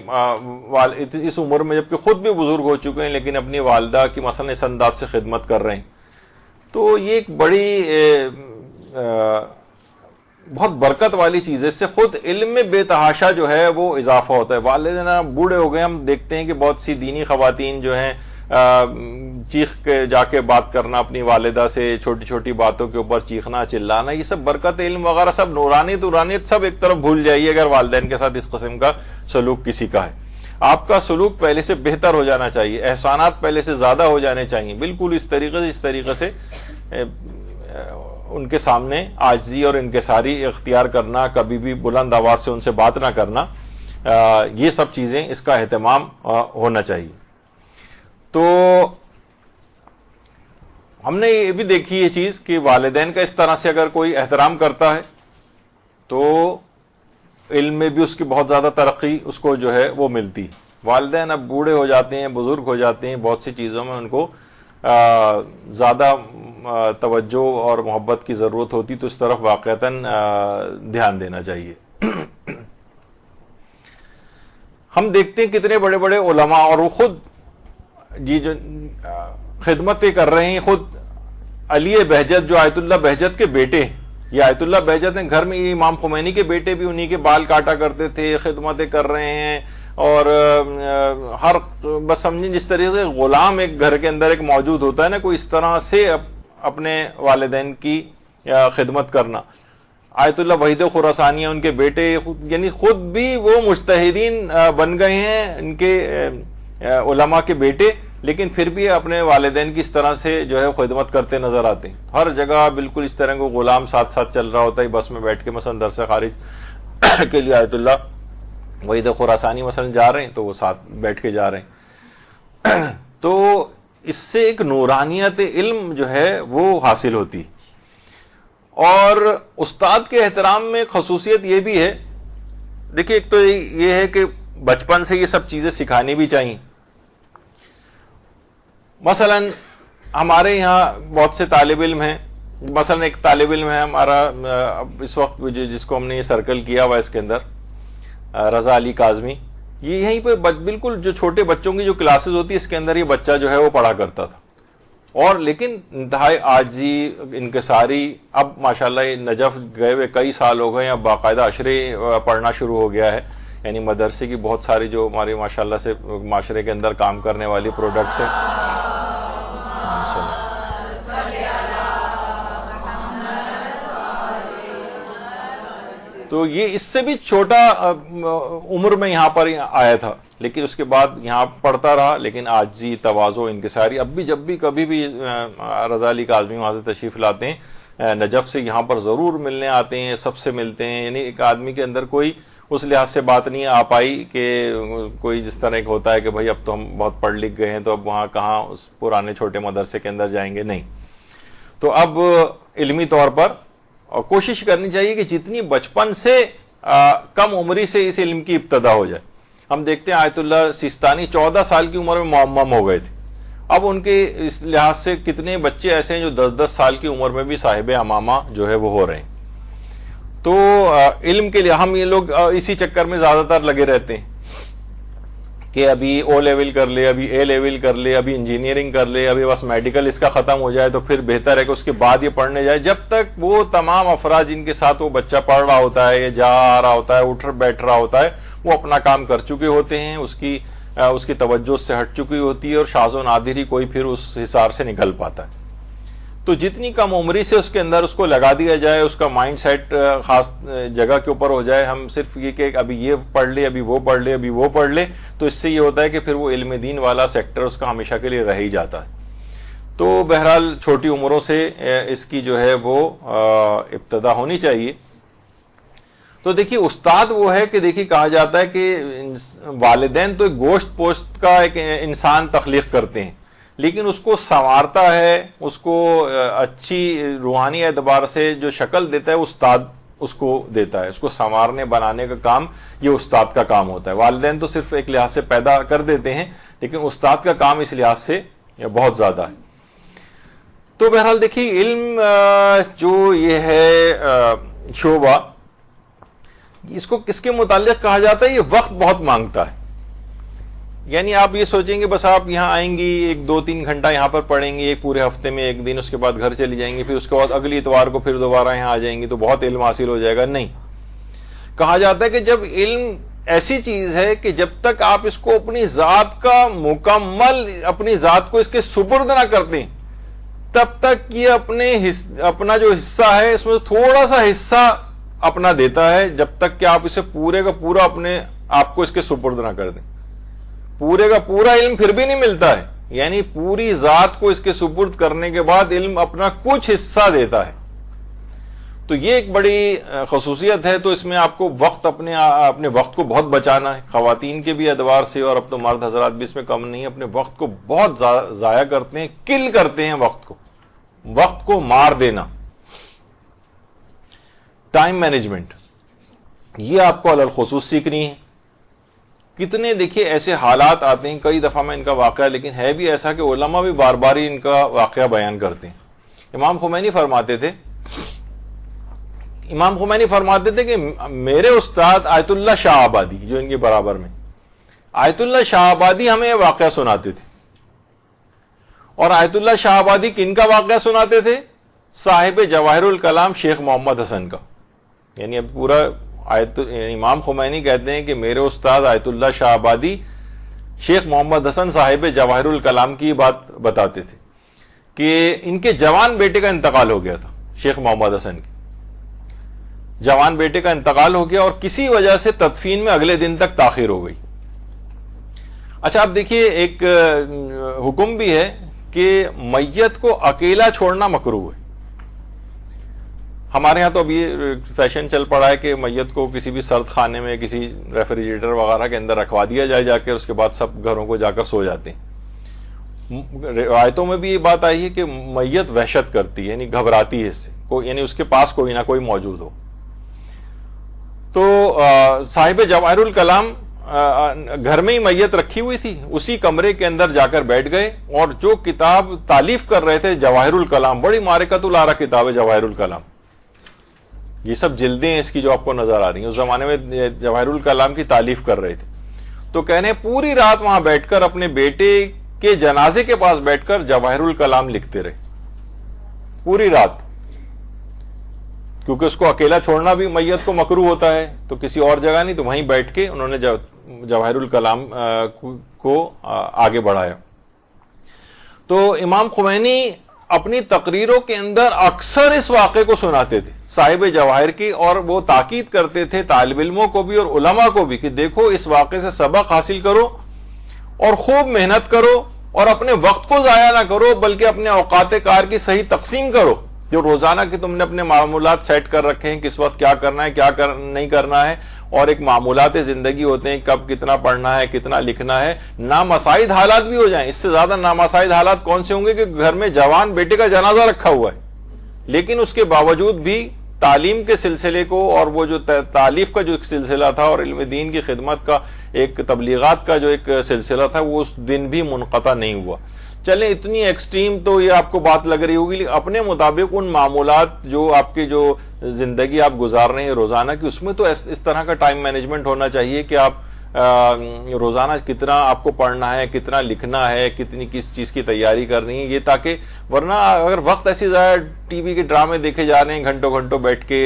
اس عمر میں جبکہ خود بھی بزرگ ہو چکے ہیں لیکن اپنی والدہ کی مثلا اس انداز سے خدمت کر رہے ہیں، تو یہ ایک بڑی بہت برکت والی چیز ہے، اس سے خود علم میں بے تحاشا جو ہے وہ اضافہ ہوتا ہے۔ والدین بوڑھے ہو گئے، ہم دیکھتے ہیں کہ بہت سی دینی خواتین جو ہیں چیخ کے جا کے بات کرنا اپنی والدہ سے، چھوٹی چھوٹی باتوں کے اوپر چیخنا چلانا، یہ سب برکت علم وغیرہ سب نورانیت سب ایک طرف بھول جائیے اگر والدین کے ساتھ اس قسم کا سلوک کسی کا ہے۔ آپ کا سلوک پہلے سے بہتر ہو جانا چاہیے، احسانات پہلے سے زیادہ ہو جانے چاہیے، بالکل اس طریقے سے ان کے سامنے عاجزی اور انکساری اختیار کرنا، کبھی بھی بلند آواز سے ان سے بات نہ کرنا، یہ سب چیزیں اس کا اہتمام ہونا چاہیے۔ تو ہم نے یہ بھی دیکھی یہ چیز کہ والدین کا اس طرح سے اگر کوئی احترام کرتا ہے تو علم میں بھی اس کی بہت زیادہ ترقی اس کو جو ہے وہ ملتی۔ والدین اب بوڑھے ہو جاتے ہیں، بزرگ ہو جاتے ہیں، بہت سی چیزوں میں ان کو زیادہ توجہ اور محبت کی ضرورت ہوتی، تو اس طرف واقعتاً دھیان دینا چاہیے۔ ہم دیکھتے ہیں کتنے بڑے بڑے علماء، اور وہ خود جو خدمتیں کر رہے ہیں، خود علی بہجت جو آیت اللہ بہجت کے بیٹے، یہ آیت اللہ بہجت ہیں، گھر میں یہ امام خمینی کے بیٹے بھی انہی کے بال کاٹا کرتے تھے، خدمتیں کر رہے ہیں، اور ہر بس سمجھیں جس طریقے سے غلام ایک گھر کے اندر ایک موجود ہوتا ہے نا، کوئی اس طرح سے اپنے والدین کی خدمت کرنا. آیت اللہ وحید خراسانی ان کے بیٹے یعنی خود بھی وہ مجتہدین بن گئے ہیں، ان کے علماء کے بیٹے، لیکن پھر بھی اپنے والدین کی اس طرح سے جو ہے خدمت کرتے نظر آتے ہیں. ہر جگہ بالکل اس طرح کو غلام ساتھ ساتھ چل رہا ہوتا ہے. بس میں بیٹھ کے مثلا درس خارج کے لیے آیت اللہ وحید خراسانی مثلا جا رہے ہیں تو وہ ساتھ بیٹھ کے جا رہے ہیں. تو اس سے ایک نورانیت علم جو ہے وہ حاصل ہوتی. اور استاد کے احترام میں خصوصیت یہ بھی ہے، دیکھیے ایک تو یہ ہے کہ بچپن سے یہ سب چیزیں سکھانی بھی چاہیے. مثلا ہمارے یہاں بہت سے طالب علم ہیں، مثلا ایک طالب علم ہے ہمارا اس وقت جس کو ہم نے یہ سرکل کیا ہوا اس کے اندر، رضا علی کاظمی. یہ یہیں پہ بالکل جو چھوٹے بچوں کی جو کلاسز ہوتی ہے اس کے اندر یہ بچہ جو ہے وہ پڑھا کرتا تھا. اور لیکن انتہائی عاجزی انکساری، اب ماشاءاللہ یہ نجف گئے ہوئے کئی سال ہو گئے، اب باقاعدہ عشرے پڑھنا شروع ہو گیا ہے. یعنی مدرسے کی بہت ساری جو ہماری ماشاءاللہ سے معاشرے کے اندر کام کرنے والی پروڈکٹس ہیں. تو یہ اس سے بھی چھوٹا عمر میں یہاں پر آیا تھا، لیکن اس کے بعد یہاں پڑھتا رہا، لیکن عاجزی، تواضع، انکساری. اب بھی جب بھی کبھی بھی رضا علی کاظمی وہاں سے تشریف لاتے ہیں نجف سے، یہاں پر ضرور ملنے آتے ہیں، سب سے ملتے ہیں. یعنی ایک آدمی کے اندر کوئی اس لحاظ سے بات نہیں آ پائی کہ کوئی جس طرح ایک ہوتا ہے کہ بھائی اب تو ہم بہت پڑھ لکھ گئے ہیں تو اب وہاں کہاں اس پرانے چھوٹے مدرسے کے اندر جائیں گے، نہیں. تو اب علمی طور پر اور کوشش کرنی چاہیے کہ جتنی بچپن سے کم عمری سے اس علم کی ابتدا ہو جائے. ہم دیکھتے ہیں آیت اللہ سیستانی 14 سال کی عمر میں معمم ہو گئے تھے. اب ان کے اس لحاظ سے کتنے بچے ایسے ہیں جو 10-10 سال کی عمر میں بھی صاحب امامہ جو ہے وہ ہو رہے ہیں. تو علم کے لیے ہم یہ لوگ اسی چکر میں زیادہ تر لگے رہتے ہیں کہ ابھی او لیول کر لے، ابھی اے لیول کر لے، ابھی انجینئرنگ کر لے، ابھی بس میڈیکل اس کا ختم ہو جائے تو پھر بہتر ہے کہ اس کے بعد یہ پڑھنے جائے. جب تک وہ تمام افراد جن کے ساتھ وہ بچہ پڑھ رہا ہوتا ہے، یا جا آ رہا ہوتا ہے، اٹھ بیٹھ رہا ہوتا ہے، وہ اپنا کام کر چکے ہوتے ہیں، اس کی توجہ سے ہٹ چکی ہوتی ہے، اور شاذ و نادر ہی کوئی پھر اس حصار سے نکل پاتا ہے. تو جتنی کم عمری سے اس کے اندر اس کو لگا دیا جائے، اس کا مائنڈ سیٹ خاص جگہ کے اوپر ہو جائے. ہم صرف یہ کہ ابھی یہ پڑھ لے، ابھی وہ پڑھ لے، ابھی وہ پڑھ لے، تو اس سے یہ ہوتا ہے کہ پھر وہ علم دین والا سیکٹر اس کا ہمیشہ کے لیے رہ ہی جاتا ہے. تو بہرحال چھوٹی عمروں سے اس کی جو ہے وہ ابتدا ہونی چاہیے. تو دیکھیے استاد وہ ہے کہ دیکھیے کہا جاتا ہے کہ والدین تو ایک گوشت پوشت کا ایک انسان تخلیق کرتے ہیں، لیکن اس کو سنوارتا ہے، اس کو اچھی روحانی اعتبار سے جو شکل دیتا ہے استاد اس کو دیتا ہے. اس کو سنوارنے بنانے کا کام یہ استاد کا کام ہوتا ہے. والدین تو صرف ایک لحاظ سے پیدا کر دیتے ہیں، لیکن استاد کا کام اس لحاظ سے بہت زیادہ ہے. تو بہرحال دیکھیے علم جو یہ ہے شعبہ، اس کو کس کے متعلق کہا جاتا ہے؟ یہ وقت بہت مانگتا ہے. یعنی آپ یہ سوچیں گے بس آپ یہاں آئیں گی، 1-2-3 گھنٹہ یہاں پر پڑھیں گی ایک پورے ہفتے میں ایک دن، اس کے بعد گھر چلی جائیں گی، پھر اس کے بعد اگلی اتوار کو پھر دوبارہ یہاں آ جائیں گی تو بہت علم حاصل ہو جائے گا. نہیں، کہا جاتا ہے کہ جب علم ایسی چیز ہے کہ جب تک آپ اس کو اپنی ذات کا مکمل، اپنی ذات کو اس کے سپرد نہ کرتے تب تک یہ اپنا جو حصہ ہے اس میں تھوڑا سا حصہ اپنا دیتا ہے، جب تک کہ آپ اسے پورے کا پورا اپنے آپ کو اس کے سپرد نہ کر دیں. پورے کا پورا علم پھر بھی نہیں ملتا ہے، یعنی پوری ذات کو اس کے سپرد کرنے کے بعد علم اپنا کچھ حصہ دیتا ہے. تو یہ ایک بڑی خصوصیت ہے. تو اس میں آپ کو وقت اپنے وقت کو بہت بچانا ہے. خواتین کے بھی اعتبار سے اور اب تو مرد حضرات بھی اس میں کم نہیں، اپنے وقت کو بہت ضائع کرتے ہیں، کل کرتے ہیں وقت کو مار دینا. ٹائم مینجمنٹ یہ آپ کو علی الخصوص سیکھنی ہے. کتنے دیکھیے ایسے حالات آتے ہیں، کئی دفعہ میں ان کا واقعہ، لیکن ہے بھی ایسا کہ علماء بھی بار بار ہی ان کا واقعہ بیان کرتے ہیں. امام خمینی فرماتے تھے کہ میرے استاد آیت اللہ شاہ آبادی جو ان کے برابر میں، آیت اللہ شاہ آبادی ہمیں واقعہ سناتے تھے. اور آیت اللہ شاہ آبادی کن کا واقعہ سناتے تھے؟ صاحب جواہر الکلام شیخ محمد حسن کا. یعنی اب پورا امام خمینی کہتے ہیں کہ میرے استاد آیت اللہ شاہ آبادی شیخ محمد حسن صاحب جواہر الکلام کی بات بتاتے تھے کہ ان کے جوان بیٹے کا انتقال ہو گیا تھا، شیخ محمد حسن کی جوان بیٹے کا انتقال ہو گیا اور کسی وجہ سے تدفین میں اگلے دن تک تاخیر ہو گئی۔ اچھا آپ دیکھیے، ایک حکم بھی ہے کہ میت کو اکیلا چھوڑنا مکروہ ہے۔ ہمارے ہاں تو اب یہ فیشن چل پڑا ہے کہ میت کو کسی بھی سرد خانے میں، کسی ریفریجریٹر وغیرہ کے اندر رکھوا دیا جائے جا کے، اس کے بعد سب گھروں کو جا کر سو جاتے ہیں۔ روایتوں میں بھی یہ بات آئی ہے کہ میت وحشت کرتی ہے، یعنی گھبراتی ہے اس سے، یعنی اس کے پاس کوئی نہ کوئی موجود ہو۔ تو صاحب جواہر الکلام گھر میں ہی میت رکھی ہوئی تھی، اسی کمرے کے اندر جا کر بیٹھ گئے اور جو کتاب تالیف کر رہے تھے جواہر الکلام، بڑی معرکۃ الآراء کتاب ہے جواہر الکلام، یہ سب جلدیں ہیں اس کی جو آپ کو نظر آ رہی ہیں، اس زمانے میں جواہر الکلام کی تالیف کر رہے تھے، تو کہنے ہیں پوری رات وہاں بیٹھ کر اپنے بیٹے کے جنازے کے پاس بیٹھ کر جواہر الکلام لکھتے رہے پوری رات، کیونکہ اس کو اکیلا چھوڑنا بھی میت کو مکروہ ہوتا ہے، تو کسی اور جگہ نہیں، تو وہیں بیٹھ کے انہوں نے جواہر الکلام کو آگے بڑھایا۔ تو امام خمینی اپنی تقریروں کے اندر اکثر اس واقعے کو سناتے تھے صاحب جواہر کی، اور وہ تاکید کرتے تھے طالب علموں کو بھی اور علماء کو بھی کہ دیکھو اس واقعے سے سبق حاصل کرو اور خوب محنت کرو اور اپنے وقت کو ضائع نہ کرو، بلکہ اپنے اوقات کار کی صحیح تقسیم کرو۔ جو روزانہ کی تم نے اپنے معمولات سیٹ کر رکھے ہیں، کس وقت کیا کرنا ہے، کیا نہیں کرنا ہے، اور ایک معمولات زندگی ہوتے ہیں، کب کتنا پڑھنا ہے، کتنا لکھنا ہے، نامساعد حالات بھی ہو جائیں۔ اس سے زیادہ نامساعد حالات کون سے ہوں گے کہ گھر میں جوان بیٹے کا جنازہ رکھا ہوا ہے، لیکن اس کے باوجود بھی تعلیم کے سلسلے کو، اور وہ جو تالیف کا جو ایک سلسلہ تھا اور علم دین کی خدمت کا ایک تبلیغات کا جو ایک سلسلہ تھا، وہ اس دن بھی منقطع نہیں ہوا۔ چلیں اتنی ایکسٹریم تو یہ آپ کو بات لگ رہی ہوگی، لیکن اپنے مطابق ان معمولات جو آپ کی جو زندگی آپ گزار رہے ہیں روزانہ کی، اس میں تو اس طرح کا ٹائم مینجمنٹ ہونا چاہیے کہ آپ روزانہ کتنا آپ کو پڑھنا ہے، کتنا لکھنا ہے، کتنی کس چیز کی تیاری کرنی ہے، یہ تاکہ ورنہ اگر وقت ایسی ضائع ٹی وی کے ڈرامے دیکھے جا رہے ہیں گھنٹوں گھنٹوں بیٹھ کے،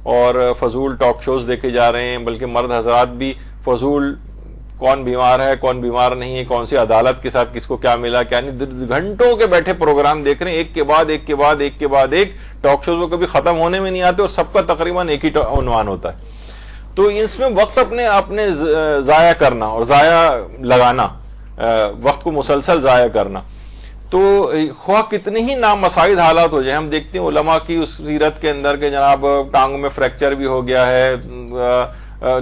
اور فضول ٹاک شوز دیکھے جا رہے ہیں، بلکہ مرد حضرات بھی فضول کون بیمار ہے، کون بیمار نہیں ہے، کون سی عدالت کے ساتھ کس کو کیا ملا کیا نہیں، گھنٹوں کے بیٹھے پروگرام دیکھ رہے ہیں، ایک کے بعد ایک کے بعد ایک کے بعد ایک ٹاک شوز، وہ کبھی ختم ہونے میں نہیں آتے اور سب کا تقریباً ایک ہی عنوان ہوتا ہے۔ تو اس میں وقت اپنے ضائع کرنا اور ضائع لگانا، وقت کو مسلسل ضائع کرنا، تو خواہ کتنے ہی نامساعد حالات ہو جائیں۔ ہم دیکھتے ہیں علماء کی اس سیرت کے اندر کہ جناب ٹانگوں میں فریکچر بھی ہو گیا ہے،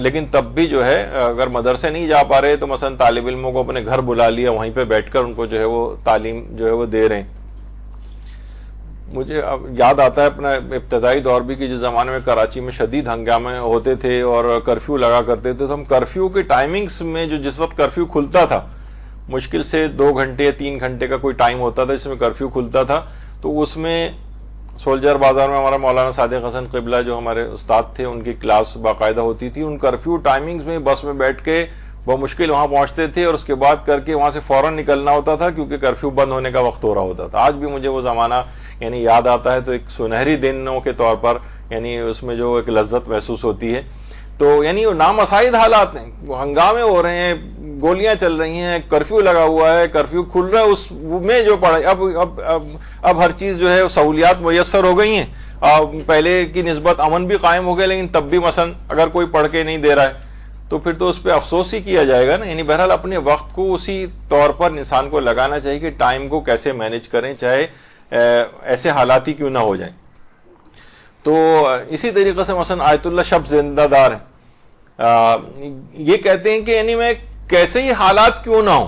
لیکن تب بھی جو ہے اگر مدرسے نہیں جا پا رہے تو مثلا طالب علموں کو اپنے گھر بلا لیا، وہیں پہ بیٹھ کر ان کو جو ہے وہ تعلیم جو ہے وہ دے رہے ہیں۔ مجھے یاد آتا ہے اپنا ابتدائی دور بھی کہ جس زمانے میں کراچی میں شدید ہنگامے ہوتے تھے اور کرفیو لگا کرتے تھے، تو ہم کرفیو کے ٹائمنگز میں جس وقت کرفیو کھلتا تھا، مشکل سے 2 گھنٹے یا 3 گھنٹے کا کوئی ٹائم ہوتا تھا جس میں کرفیو کھلتا تھا، تو اس میں سولجر بازار میں ہمارا مولانا صادق حسن قبلہ جو ہمارے استاد تھے، ان کی کلاس باقاعدہ ہوتی تھی۔ ان کرفیو ٹائمنگز میں بس میں بیٹھ کے بمشکل وہاں پہنچتے تھے اور اس کے بعد کر کے وہاں سے فوراً نکلنا ہوتا تھا کیونکہ کرفیو بند ہونے کا وقت ہو رہا ہوتا تھا۔ آج بھی مجھے وہ زمانہ یعنی یاد آتا ہے، تو ایک سنہری دنوں کے طور پر یعنی اس میں جو ایک لذت محسوس ہوتی ہے۔ تو یعنی وہ نامساعد حالات ہیں، ہنگامے ہو رہے ہیں، گولیاں چل رہی ہیں، کرفیو لگا ہوا ہے، کرفیو کھل رہا ہے، اس میں جو پڑھائی اب ہر چیز جو ہے سہولیات میسر ہو گئی ہیں، پہلے کی نسبت امن بھی قائم ہو گیا، لیکن تب بھی مثلا اگر کوئی پڑھ کے نہیں دے رہا ہے تو پھر تو اس پہ افسوس ہی کیا جائے گا نا۔ یعنی بہرحال اپنے وقت کو اسی طور پر انسان کو لگانا چاہیے کہ ٹائم کو کیسے مینج کریں، چاہے ایسے حالات ہی کیوں نہ ہو جائیں۔ تو اسی طریقے سے مثلا آیت اللہ شب زندہ دار ہیں، یہ کہتے ہیں کہ یعنی میں کیسے ہی حالات کیوں نہ ہوں،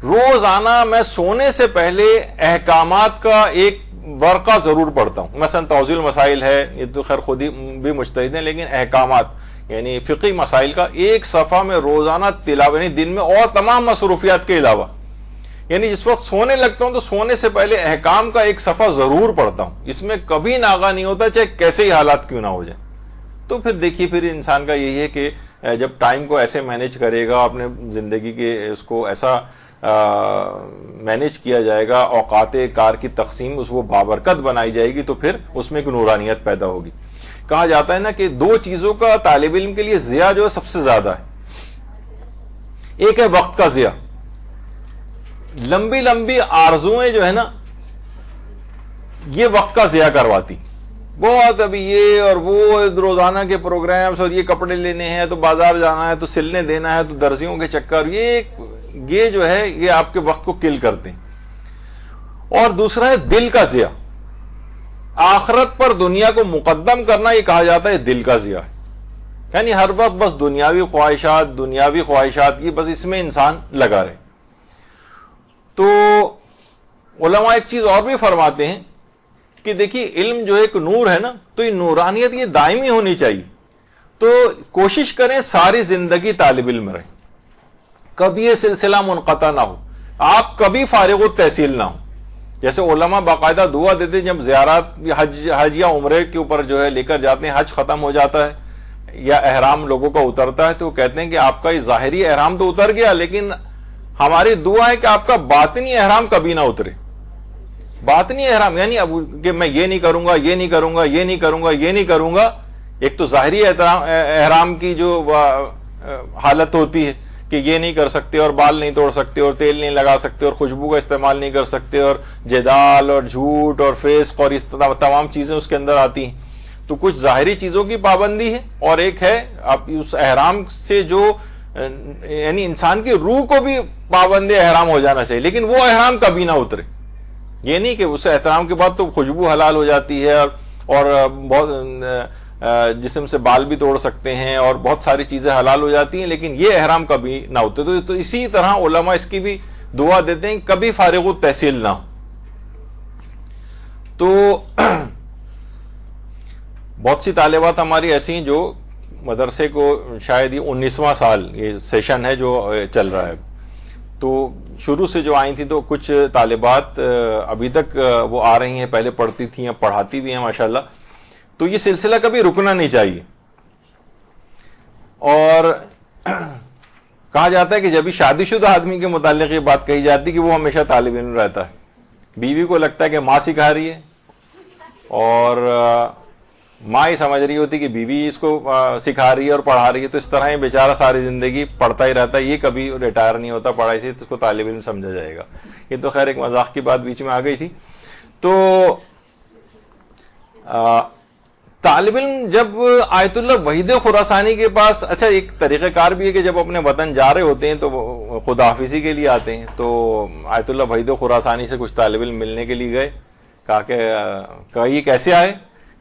روزانہ میں سونے سے پہلے احکامات کا ایک ورقہ ضرور پڑھتا ہوں۔ مثلا توضیح المسائل ہے، یہ تو خیر خود ہی بھی مجتہد ہیں، لیکن احکامات یعنی فقہی مسائل کا ایک صفحہ میں روزانہ تلاوت، یعنی دن میں اور تمام مصروفیات کے علاوہ، یعنی جس وقت سونے لگتا ہوں تو سونے سے پہلے احکام کا ایک صفحہ ضرور پڑھتا ہوں، اس میں کبھی ناغہ نہیں ہوتا چاہے کیسے ہی حالات کیوں نہ ہو جائیں۔ تو پھر دیکھیے، پھر انسان کا یہی ہے کہ جب ٹائم کو ایسے مینیج کرے گا، اپنے زندگی کے اس کو ایسا مینیج کیا جائے گا، اوقات کار کی تقسیم اس وہ بابرکت بنائی جائے گی، تو پھر اس میں ایک نورانیت پیدا ہوگی۔ کہا جاتا ہے نا کہ دو چیزوں کا طالب علم کے لیے ضیاع جو ہے سب سے زیادہ ہے. ایک ہے وقت کا ضیاع. لمبی لمبی آرزوئیں جو ہے نا یہ وقت کا ضیاع کرواتی. بہت ابھی یہ اور وہ روزانہ کے پروگرامز اور یہ کپڑے لینے ہیں تو بازار جانا ہے تو سلنے دینا ہے تو درزیوں کے چکر, یہ جو ہے یہ آپ کے وقت کو کل کرتے ہیں. اور دوسرا ہے دل کا ضیاع. آخرت پر دنیا کو مقدم کرنا یہ کہا جاتا ہے دل کا ضیاع ہے. یعنی ہر وقت بس دنیاوی خواہشات یہ بس اس میں انسان لگا رہے. تو علماء ایک چیز اور بھی فرماتے ہیں کہ دیکھیے علم جو ایک نور ہے نا, تو یہ نورانیت یہ دائمی ہونی چاہیے. تو کوشش کریں ساری زندگی طالب علم رہیں, کبھی یہ سلسلہ منقطع نہ ہو, آپ کبھی فارغ التحصیل نہ ہو. جیسے علماء باقاعدہ دعا دیتے ہیں جب زیارات حج یا عمرے کے اوپر جو ہے لے کر جاتے ہیں, حج ختم ہو جاتا ہے یا احرام لوگوں کا اترتا ہے, تو وہ کہتے ہیں کہ آپ کا یہ ظاہری احرام تو اتر گیا, لیکن ہماری دعا ہے کہ آپ کا باطنی احرام کبھی نہ اترے. باطنی احرام یعنی اب کہ میں یہ نہیں کروں گا, یہ نہیں کروں گا, یہ نہیں کروں گا, یہ نہیں کروں گا. ایک تو ظاہری احرام کی جو حالت ہوتی ہے کہ یہ نہیں کر سکتے اور بال نہیں توڑ سکتے اور تیل نہیں لگا سکتے اور خوشبو کا استعمال نہیں کر سکتے اور جدال اور جھوٹ اور فیسق اور اس تمام چیزیں اس کے اندر آتی ہیں. تو کچھ ظاہری چیزوں کی پابندی ہے, اور ایک ہے آپ اس احرام سے جو یعنی انسان کی روح کو بھی پابند احرام ہو جانا چاہیے, لیکن وہ احرام کبھی نہ اترے. یہ نہیں کہ اس احترام کے بعد تو خوشبو حلال ہو جاتی ہے اور بہت جسم سے بال بھی توڑ سکتے ہیں اور بہت ساری چیزیں حلال ہو جاتی ہیں, لیکن یہ احرام کبھی نہ ہوتے. تو اسی طرح علماء اس کی بھی دعا دیتے ہیں کبھی فارغ التحصیل نہ ہو. تو بہت سی طالبات ہماری ایسی ہیں جو مدرسے کو شاید یہ 19واں سال یہ سیشن ہے جو چل رہا ہے, تو شروع سے جو آئی تھی تو کچھ طالبات ابھی تک وہ آ رہی ہیں, پہلے پڑھتی تھیں اب پڑھاتی بھی ہیں ماشاءاللہ. تو یہ سلسلہ کبھی رکنا نہیں چاہیے. اور کہا جاتا ہے کہ جب بھی شادی شدہ آدمی کے متعلق یہ بات کہی جاتی کہ وہ ہمیشہ طالب علم رہتا ہے. بیوی کو لگتا ہے کہ ماں سکھا رہی ہے اور ماں ہی سمجھ رہی ہوتی کہ بیوی اس کو سکھا رہی ہے اور پڑھا رہی ہے, تو اس طرح یہ بیچارہ ساری زندگی پڑھتا ہی رہتا ہے, یہ کبھی ریٹائر نہیں ہوتا پڑھائی سے, تو اس کو طالب علم سمجھا جائے گا. یہ تو خیر ایک مذاق کی بات بیچ میں آ گئی تھی. تو طالب علم جب آیت اللہ وحید خراسانی کے پاس, اچھا ایک طریقہ کار بھی ہے کہ جب اپنے وطن جا رہے ہوتے ہیں تو خدا حافظی کے لیے آتے ہیں, تو آیت اللہ وحید خراسانی سے کچھ طالب علم ملنے کے لیے گئے. کہا یہ کیسے آئے؟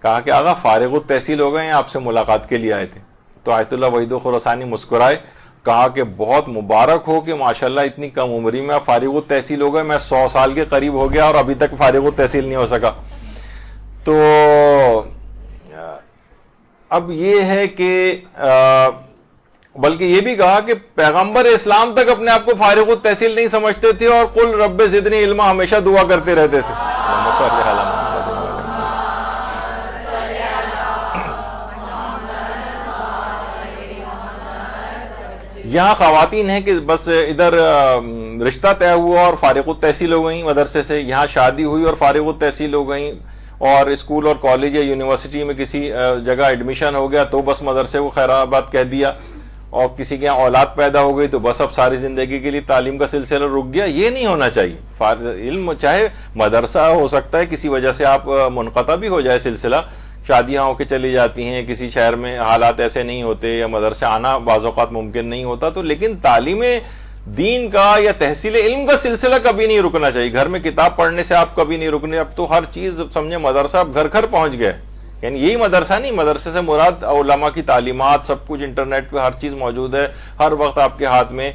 کہا کہ آقا فارغ التحصیل ہو گئے ہیں, آپ سے ملاقات کے لیے آئے تھے. تو آیت اللہ وحید خراسانی مسکرائے, کہا کہ بہت مبارک ہو کہ ماشاءاللہ اتنی کم عمری میں آپ فارغ التحصیل ہو گئے, میں 100 سال کے قریب ہو گیا اور ابھی تک فارغ التحصیل نہیں ہو سکا. تو اب یہ ہے کہ بلکہ یہ بھی کہا کہ پیغمبر اسلام تک اپنے آپ کو فارغ التحصیل نہیں سمجھتے تھے اور قل رب زدنی علما ہمیشہ دعا کرتے رہتے تھے. یہاں خواتین ہیں کہ بس ادھر رشتہ طے ہوا اور فارغ التحصیل ہو گئیں مدرسے سے, یہاں شادی ہوئی اور فارغ التحصیل ہو گئیں, اور اسکول اور کالج یا یونیورسٹی میں کسی جگہ ایڈمیشن ہو گیا تو بس مدرسے کو خیر آباد کہہ دیا, اور کسی کے یہاں اولاد پیدا ہو گئی تو بس اب ساری زندگی کے لیے تعلیم کا سلسلہ رک گیا. یہ نہیں ہونا چاہیے. علم چاہے مدرسہ ہو سکتا ہے کسی وجہ سے آپ منقطع بھی ہو جائے سلسلہ, شادیاں ہو کے چلی جاتی ہیں, کسی شہر میں حالات ایسے نہیں ہوتے یا مدرسے آنا بعض اوقات ممکن نہیں ہوتا, تو لیکن تعلیم دین کا یا تحصیل علم کا سلسلہ کبھی نہیں رکنا چاہیے. گھر میں کتاب پڑھنے سے آپ کبھی نہیں رکنے. اب تو ہر چیز سمجھے مدرسہ اب گھر گھر پہنچ گئے, یعنی یہی مدرسہ نہیں, مدرسے سے مراد علماء کی تعلیمات سب کچھ انٹرنیٹ پہ ہر چیز موجود ہے, ہر وقت آپ کے ہاتھ میں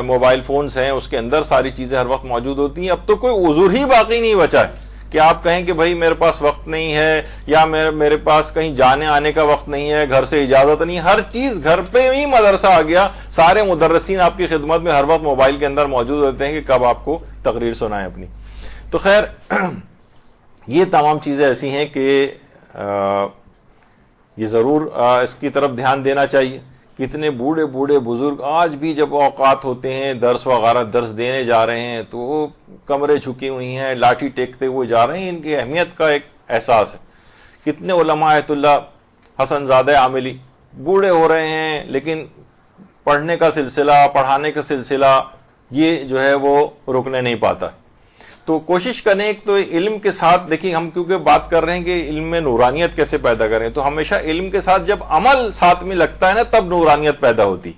موبائل فونز ہیں, اس کے اندر ساری چیزیں ہر وقت موجود ہوتی ہیں. اب تو کوئی عذر ہی باقی نہیں بچا ہے کہ آپ کہیں کہ بھائی میرے پاس وقت نہیں ہے یا میرے پاس کہیں جانے آنے کا وقت نہیں ہے, گھر سے اجازت نہیں. ہر چیز گھر پہ ہی مدرسہ آ گیا. سارے مدرسین آپ کی خدمت میں ہر وقت موبائل کے اندر موجود ہوتے ہیں کہ کب آپ کو تقریر سنائیں اپنی. تو خیر یہ تمام چیزیں ایسی ہیں کہ یہ ضرور اس کی طرف دھیان دینا چاہیے. کتنے بوڑھے بوڑھے بزرگ آج بھی جب اوقات ہوتے ہیں درس وغیرہ درس دینے جا رہے ہیں تو وہ کمرے جھکی ہوئی ہیں, لاٹھی ٹیکتے ہوئے جا رہے ہیں. ان کی اہمیت کا ایک احساس ہے. کتنے علماء آیت اللہ حسن زادہ عاملی بوڑھے ہو رہے ہیں لیکن پڑھنے کا سلسلہ، پڑھانے کا سلسلہ یہ جو ہے وہ رکنے نہیں پاتا. تو کوشش کریں ایک تو علم کے ساتھ، دیکھیں ہم کیونکہ بات کر رہے ہیں کہ علم میں نورانیت کیسے پیدا کریں، تو ہمیشہ علم کے ساتھ جب عمل ساتھ میں لگتا ہے نا تب نورانیت پیدا ہوتی.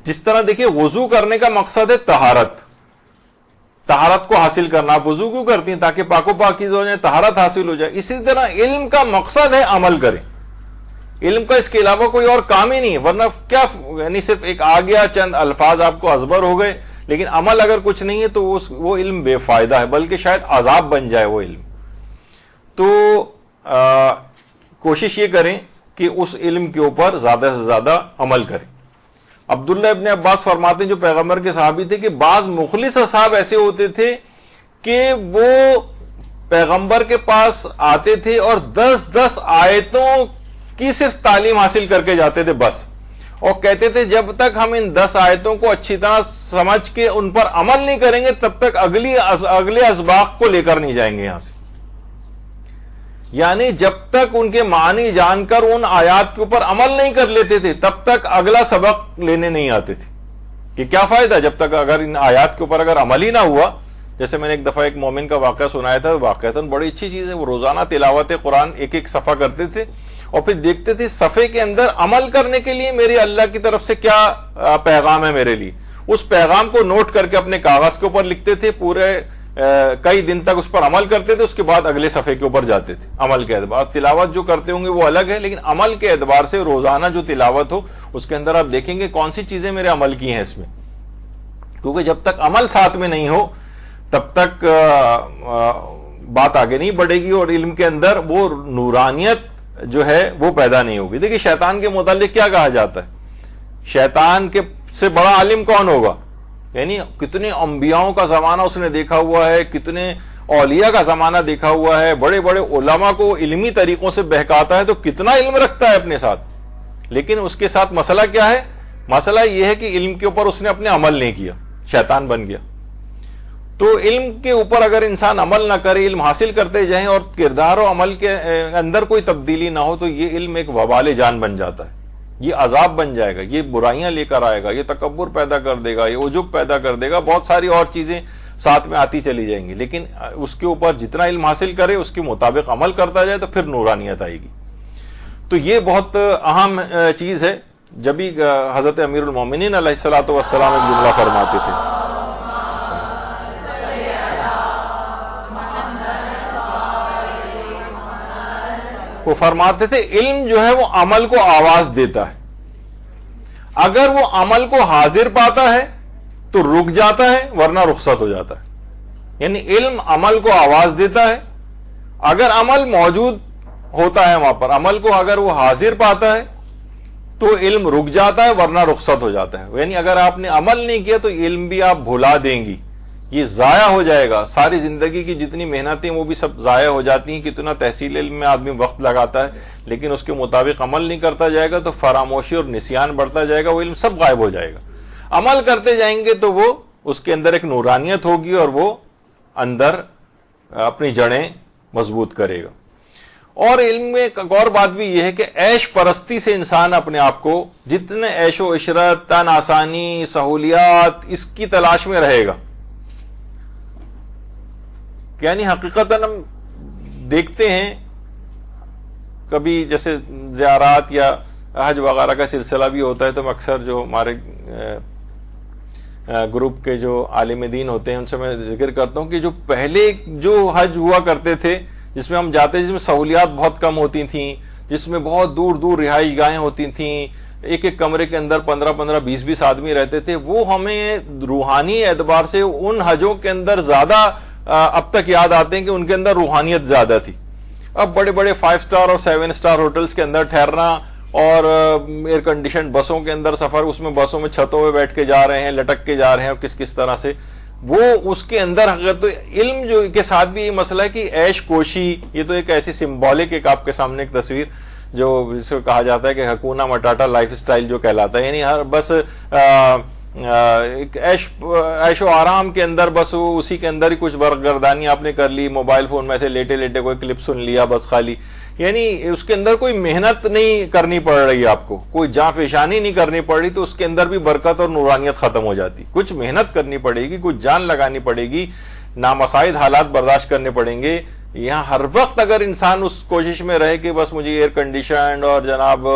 جس طرح دیکھیں وضو کرنے کا مقصد ہے طہارت کو حاصل کرنا. آپ وضو کیوں کرتی ہیں؟ تاکہ پاک و پاکیزہ ہو جائے، طہارت حاصل ہو جائے. اسی طرح علم کا مقصد ہے عمل کریں. علم کا اس کے علاوہ کوئی اور کام ہی نہیں ہے، ورنہ کیا یعنی صرف ایک آ گیا چند الفاظ آپ کو ازبر ہو گئے، لیکن عمل اگر کچھ نہیں ہے تو وہ علم بے فائدہ ہے، بلکہ شاید عذاب بن جائے وہ علم. تو کوشش یہ کریں کہ اس علم کے اوپر زیادہ سے زیادہ عمل کریں. عبداللہ ابن عباس فرماتے ہیں جو پیغمبر کے صحابی تھے کہ بعض مخلص اصحاب ایسے ہوتے تھے کہ وہ پیغمبر کے پاس آتے تھے اور 10 آیتوں کی صرف تعلیم حاصل کر کے جاتے تھے بس، اور کہتے تھے جب تک ہم ان 10 آیتوں کو اچھی طرح سمجھ کے ان پر عمل نہیں کریں گے تب تک اگلے اسباق کو لے کر نہیں جائیں گے یہاں سے. یعنی جب تک ان کے معنی جان کر ان آیات کے اوپر عمل نہیں کر لیتے تھے تب تک اگلا سبق لینے نہیں آتے تھے. کہ کیا فائدہ جب تک اگر ان آیات کے اوپر اگر عمل ہی نہ ہوا. جیسے میں نے ایک دفعہ ایک مومن کا واقعہ سنایا تھا، واقعتاً بڑی اچھی چیز ہے. وہ روزانہ تلاوت قرآن ایک صفحہ کرتے تھے اور پھر دیکھتے تھے صفحے کے اندر عمل کرنے کے لیے میرے اللہ کی طرف سے کیا پیغام ہے میرے لیے. اس پیغام کو نوٹ کر کے اپنے کاغذ کے اوپر لکھتے تھے، پورے کئی دن تک اس پر عمل کرتے تھے، اس کے بعد اگلے صفحے کے اوپر جاتے تھے. عمل کے اعتبار تلاوت جو کرتے ہوں گے وہ الگ ہے، لیکن عمل کے اعتبار سے روزانہ جو تلاوت ہو اس کے اندر آپ دیکھیں گے کون سی چیزیں میرے عمل کی ہیں اس میں. کیونکہ جب تک عمل ساتھ میں نہیں ہو تب تک بات آگے نہیں بڑھے گی اور علم کے اندر وہ نورانیت جو ہے وہ پیدا نہیں ہوگی. دیکھیں شیطان کے متعلق کیا کہا جاتا ہے؟ شیطان کے سے بڑا عالم کون ہوگا؟ یعنی کتنے انبیاؤں کا زمانہ اس نے دیکھا ہوا ہے، کتنے اولیاء کا زمانہ دیکھا ہوا ہے، بڑے بڑے علماء کو علمی طریقوں سے بہکاتا ہے، تو کتنا علم رکھتا ہے اپنے ساتھ. لیکن اس کے ساتھ مسئلہ کیا ہے؟ مسئلہ یہ ہے کہ علم کے اوپر اس نے اپنے عمل نہیں کیا، شیطان بن گیا. تو علم کے اوپر اگر انسان عمل نہ کرے، علم حاصل کرتے جائیں اور کردار و عمل کے اندر کوئی تبدیلی نہ ہو تو یہ علم ایک وبال جان بن جاتا ہے. یہ عذاب بن جائے گا، یہ برائیاں لے کر آئے گا، یہ تکبر پیدا کر دے گا، یہ عجب پیدا کر دے گا، بہت ساری اور چیزیں ساتھ میں آتی چلی جائیں گی. لیکن اس کے اوپر جتنا علم حاصل کرے اس کے مطابق عمل کرتا جائے تو پھر نورانیت آئے گی. تو یہ بہت اہم چیز ہے. جبھی حضرت امیر المومنین علیہ الصلوۃ والسلام ایک جملہ فرماتے تھے، وہ فرماتے تھے علم جو ہے وہ عمل کو آواز دیتا ہے. اگر وہ عمل کو حاضر پاتا ہے تو رک جاتا ہے ورنہ رخصت ہو جاتا ہے. یعنی علم عمل کو آواز دیتا ہے، اگر عمل موجود ہوتا ہے وہاں پر، عمل کو اگر وہ حاضر پاتا ہے تو علم رک جاتا ہے ورنہ رخصت ہو جاتا ہے. یعنی اگر آپ نے عمل نہیں کیا تو علم بھی آپ بھلا دیں گی، یہ ضائع ہو جائے گا. ساری زندگی کی جتنی محنتیں وہ بھی سب ضائع ہو جاتی ہیں. کتنا تحصیل علم میں آدمی وقت لگاتا ہے لیکن اس کے مطابق عمل نہیں کرتا جائے گا تو فراموشی اور نسیان بڑھتا جائے گا، وہ علم سب غائب ہو جائے گا. عمل کرتے جائیں گے تو وہ اس کے اندر ایک نورانیت ہوگی اور وہ اندر اپنی جڑیں مضبوط کرے گا. اور علم میں ایک اور بات بھی یہ ہے کہ عیش پرستی سے انسان اپنے آپ کو، جتنے عیش و عشرت، تن آسانی، سہولیات، اس کی تلاش میں رہے گا. یعنی حقیقتاً ہم دیکھتے ہیں کبھی جیسے زیارات یا حج وغیرہ کا سلسلہ بھی ہوتا ہے تو اکثر جو ہمارے گروپ کے جو عالم دین ہوتے ہیں ان سے میں ذکر کرتا ہوں کہ جو پہلے جو حج ہوا کرتے تھے جس میں ہم جاتے، جس میں سہولیات بہت کم ہوتی تھیں، جس میں بہت دور دور رہائش گاہیں ہوتی تھیں، ایک ایک کمرے کے اندر 15 20 آدمی رہتے تھے، وہ ہمیں روحانی اعتبار سے ان حجوں کے اندر زیادہ اب تک یاد آتے ہیں کہ ان کے اندر روحانیت زیادہ تھی. اب بڑے بڑے 5 اسٹار اور 7 اسٹار ہوٹلز کے اندر ٹھہرنا اور ایئر کنڈیشن بسوں کے اندر سفر، اس میں بسوں میں چھتوں پہ بیٹھ کے جا رہے ہیں، لٹک کے جا رہے ہیں، اور کس طرح سے وہ اس کے اندر تو علم جو کے ساتھ بھی یہ مسئلہ ہے کہ عیش کوشی، یہ تو ایک ایسی سمبولک ایک آپ کے سامنے ایک تصویر جو جس کو کہا جاتا ہے کہ حکونا مٹاٹا لائف سٹائل جو کہلاتا ہے. یعنی ہر بس ایک عیش و آرام کے اندر بس اسی کے اندر ہی کچھ برگردانی آپ نے کر لی, موبائل فون میں سے لیٹے لیٹے کوئی کلپ سن لیا بس خالی, یعنی اس کے اندر کوئی محنت نہیں کرنی پڑ رہی, آپ کو کوئی جاں فشانی نہیں کرنی پڑ رہی, تو اس کے اندر بھی برکت اور نورانیت ختم ہو جاتی. کچھ محنت کرنی پڑے گی, کچھ جان لگانی پڑے گی, نامساعد حالات برداشت کرنے پڑیں گے. یہاں ہر وقت اگر انسان اس کوشش میں رہے کہ بس مجھے ایئر کنڈیشنڈ اور جناب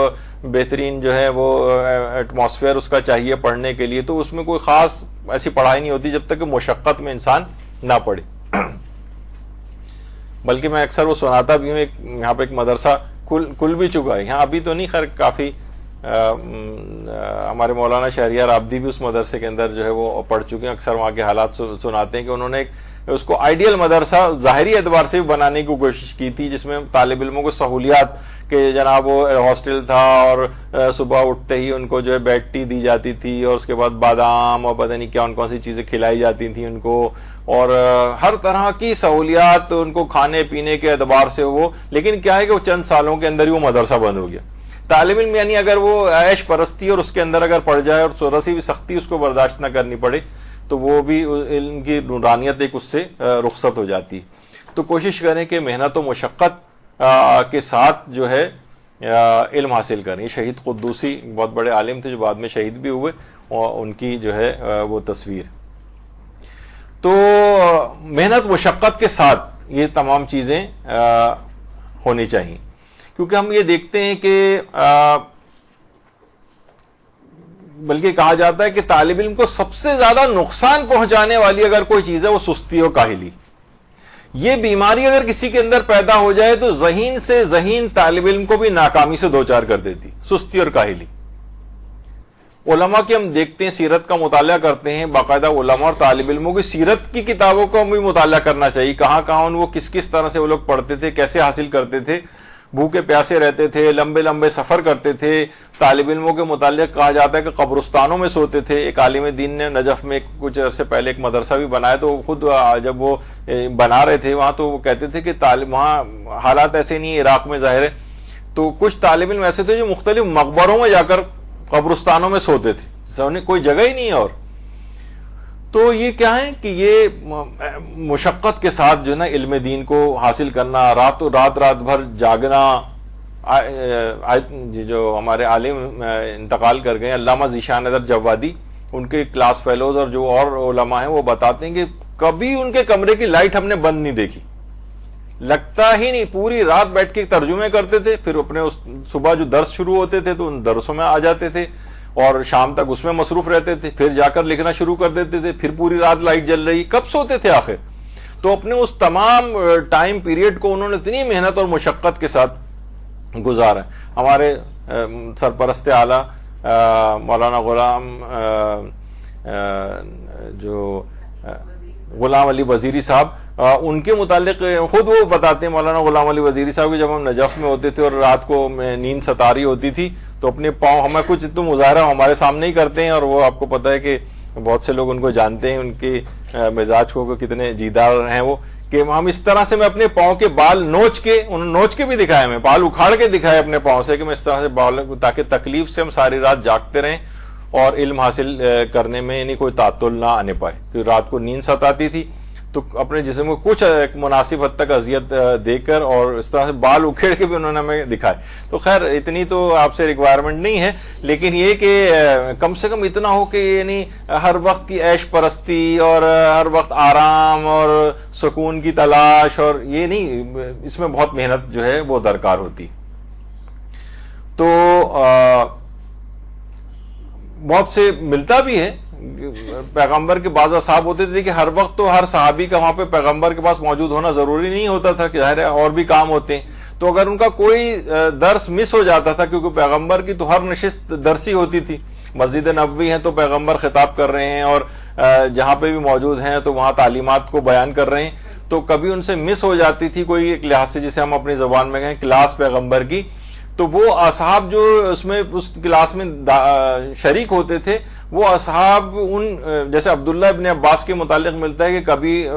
بہترین جو ہے وہ ایٹماسفیئر اس کا چاہیے پڑھنے کے لیے, تو اس میں کوئی خاص ایسی پڑھائی نہیں ہوتی جب تک کہ مشقت میں انسان نہ پڑھے. بلکہ میں اکثر وہ سناتا بھی ہوں, یہاں پہ ایک مدرسہ کھل بھی چکا ہے یہاں, ابھی تو نہیں, خیر کافی ہمارے مولانا شہریار عابدی بھی اس مدرسے کے اندر جو ہے وہ پڑھ چکے ہیں. اکثر وہاں کے حالات سناتے ہیں کہ انہوں نے اس کو آئیڈیل مدرسہ ظاہری اعتبار سے بھی بنانے کی کوشش کی تھی, جس میں طالب علموں کو سہولیات کہ جناب وہ ہاسٹل تھا اور صبح اٹھتے ہی ان کو جو ہے بیڈ ٹی دی جاتی تھی, اور اس کے بعد بادام اور پتہ نہیں کون سی چیزیں کھلائی جاتی تھیں ان کو, اور ہر طرح کی سہولیات ان کو کھانے پینے کے اعتبار سے وہ. لیکن کیا ہے کہ وہ چند سالوں کے اندر ہی وہ مدرسہ بند ہو گیا. طالب علم یعنی اگر وہ عیش پرستی اور اس کے اندر اگر پڑ جائے اور تھوڑا سی بھی سختی اس کو برداشت نہ کرنی پڑے, تو وہ بھی علم کی نورانیت ایک اس سے رخصت ہو جاتی. تو کوشش کریں کہ محنت و مشقت کے ساتھ جو ہے علم حاصل کریں. شہید قدوسی بہت بڑے عالم تھے جو بعد میں شہید بھی ہوئے, اور ان کی جو ہے وہ تصویر. تو محنت مشقت کے ساتھ یہ تمام چیزیں ہونی چاہیے, کیونکہ ہم یہ دیکھتے ہیں کہ بلکہ کہا جاتا ہے کہ طالب علم کو سب سے زیادہ نقصان پہنچانے والی اگر کوئی چیز ہے وہ سستی اور کاہلی. یہ بیماری اگر کسی کے اندر پیدا ہو جائے تو ذہین سے ذہین طالب علم کو بھی ناکامی سے دوچار کر دیتی, سستی اور کاہلی. علماء کی ہم دیکھتے ہیں, سیرت کا مطالعہ کرتے ہیں, باقاعدہ علماء اور طالب علموں کی سیرت کی کتابوں کو بھی مطالعہ کرنا چاہیے. کہاں کہاں وہ کس طرح سے وہ لوگ پڑھتے تھے, کیسے حاصل کرتے تھے, بھوکے پیاسے رہتے تھے, لمبے لمبے سفر کرتے تھے. طالب علموں کے متعلق کہا جاتا ہے کہ قبرستانوں میں سوتے تھے. ایک عالم دین نے نجف میں کچھ عرصے پہلے ایک مدرسہ بھی بنایا, تو خود جب وہ بنا رہے تھے وہاں, تو وہ کہتے تھے کہ وہاں حالات ایسے نہیں ہیں عراق میں ظاہر ہے, تو کچھ طالب علم ایسے تھے جو مختلف مقبروں میں جا کر قبرستانوں میں سوتے تھے, کوئی جگہ ہی نہیں ہے. اور تو یہ کیا ہے کہ یہ مشقت کے ساتھ جو ہے نا علم دین کو حاصل کرنا, رات بھر جاگنا. جو ہمارے عالم انتقال کر گئے علامہ ذیشان نظر جوادی, ان کے کلاس فیلوز اور جو اور علماء ہیں وہ بتاتے ہیں کہ کبھی ان کے کمرے کی لائٹ ہم نے بند نہیں دیکھی, لگتا ہی نہیں. پوری رات بیٹھ کے ترجمے کرتے تھے, پھر اپنے صبح جو درس شروع ہوتے تھے تو ان درسوں میں آ جاتے تھے, اور شام تک اس میں مصروف رہتے تھے, پھر جا کر لکھنا شروع کر دیتے تھے, پھر پوری رات لائٹ جل رہی. کب سوتے تھے آخر؟ تو اپنے اس تمام ٹائم پیریڈ کو انہوں نے اتنی محنت اور مشقت کے ساتھ گزارا. ہمارے سرپرست اعلیٰ مولانا غلام علی وزیری صاحب, ان کے متعلق خود وہ بتاتے ہیں, مولانا غلام علی وزیری صاحب کہ جب ہم نجف میں ہوتے تھے اور رات کو نیند ستاری ہوتی تھی, تو اپنے پاؤں, ہمیں کچھ تو مظاہرہ ہمارے سامنے ہی کرتے ہیں, اور وہ آپ کو پتہ ہے کہ بہت سے لوگ ان کو جانتے ہیں, ان کے مزاج کو کتنے جیدار ہیں وہ, کہ ہم اس طرح سے میں اپنے پاؤں کے بال نوچ کے بھی دکھائے, میں بال اکھاڑ کے دکھائے اپنے پاؤں سے, کہ میں اس طرح سے بال, تاکہ تکلیف سے ہم ساری رات جاگتے رہیں اور علم حاصل کرنے میں یعنی کوئی تعطل نہ آنے پائے. کہ رات کو نیند ستاتی تھی تو اپنے جسم کو کچھ مناسب حد تک اذیت دے کر اور اس طرح سے بال اکھیڑ کے بھی انہوں نے ہمیں دکھائے. تو خیر اتنی تو آپ سے ریکوائرمنٹ نہیں ہے, لیکن یہ کہ کم سے کم اتنا ہو کہ یعنی ہر وقت کی عیش پرستی اور ہر وقت آرام اور سکون کی تلاش, اور یہ نہیں, اس میں بہت محنت جو ہے وہ درکار ہوتی. تو بہت سے ملتا بھی ہے. پیغمبر کے بعض اصحاب ہوتے تھے کہ ہر وقت تو ہر صحابی کا وہاں پہ پیغمبر کے پاس موجود ہونا ضروری نہیں ہوتا تھا, کہ ظاہر ہے اور بھی کام ہوتے ہیں. تو اگر ان کا کوئی درس مس ہو جاتا تھا, کیونکہ پیغمبر کی تو ہر نشست درسی ہوتی تھی, مسجد نبوی ہے تو پیغمبر خطاب کر رہے ہیں, اور جہاں پہ بھی موجود ہیں تو وہاں تعلیمات کو بیان کر رہے ہیں, تو کبھی ان سے مس ہو جاتی تھی کوئی ایک لحاظ سے, جسے ہم اپنی زبان میں کہیں کلاس پیغمبر کی, تو وہ اصحاب جو اس کلاس میں شریک ہوتے تھے, وہ اصحاب ان جیسے عبداللہ ابن عباس کے متعلق ملتا ہے کہ کبھی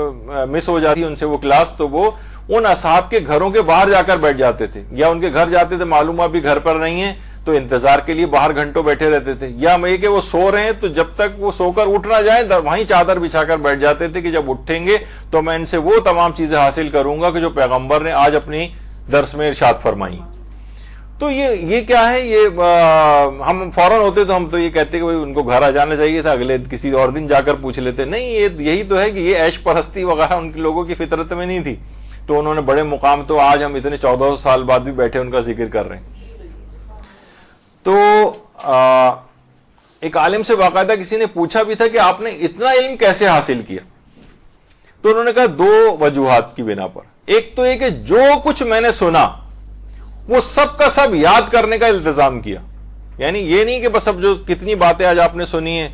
مس ہو جاتی ان سے وہ کلاس, تو وہ ان اصحاب کے گھروں کے باہر جا کر بیٹھ جاتے تھے, یا ان کے گھر جاتے تھے, معلوم ابھی گھر پر نہیں ہیں, تو انتظار کے لیے باہر گھنٹوں بیٹھے رہتے تھے، یا میں کہ وہ سو رہے ہیں تو جب تک وہ سو کر اٹھ نہ جائیں وہیں چادر بچھا کر بیٹھ جاتے تھے کہ جب اٹھیں گے تو میں ان سے وہ تمام چیزیں حاصل کروں گا کہ جو پیغمبر نے آج اپنی درس میں ارشاد فرمائی۔ تو یہ کیا ہے، یہ ہم فوراً ہوتے تو ہم تو یہ کہتے کہ ان کو گھر آ جانا چاہیے تھا، اگلے کسی اور دن جا کر پوچھ لیتے، نہیں، یہی تو ہے کہ یہ عیش پرستی وغیرہ ان کے لوگوں کی فطرت میں نہیں تھی، تو انہوں نے بڑے مقام، تو آج ہم اتنے 1400 سال بعد بھی بیٹھے ان کا ذکر کر رہے ہیں۔ تو ایک عالم سے باقاعدہ کسی نے پوچھا بھی تھا کہ آپ نے اتنا علم کیسے حاصل کیا، تو انہوں نے کہا 2 وجوہات کی بنا پر۔ ایک تو یہ کہ جو کچھ میں نے سنا وہ سب کا سب یاد کرنے کا التزام کیا، یعنی یہ نہیں کہ بس اب جو کتنی باتیں آج آپ نے سنی ہیں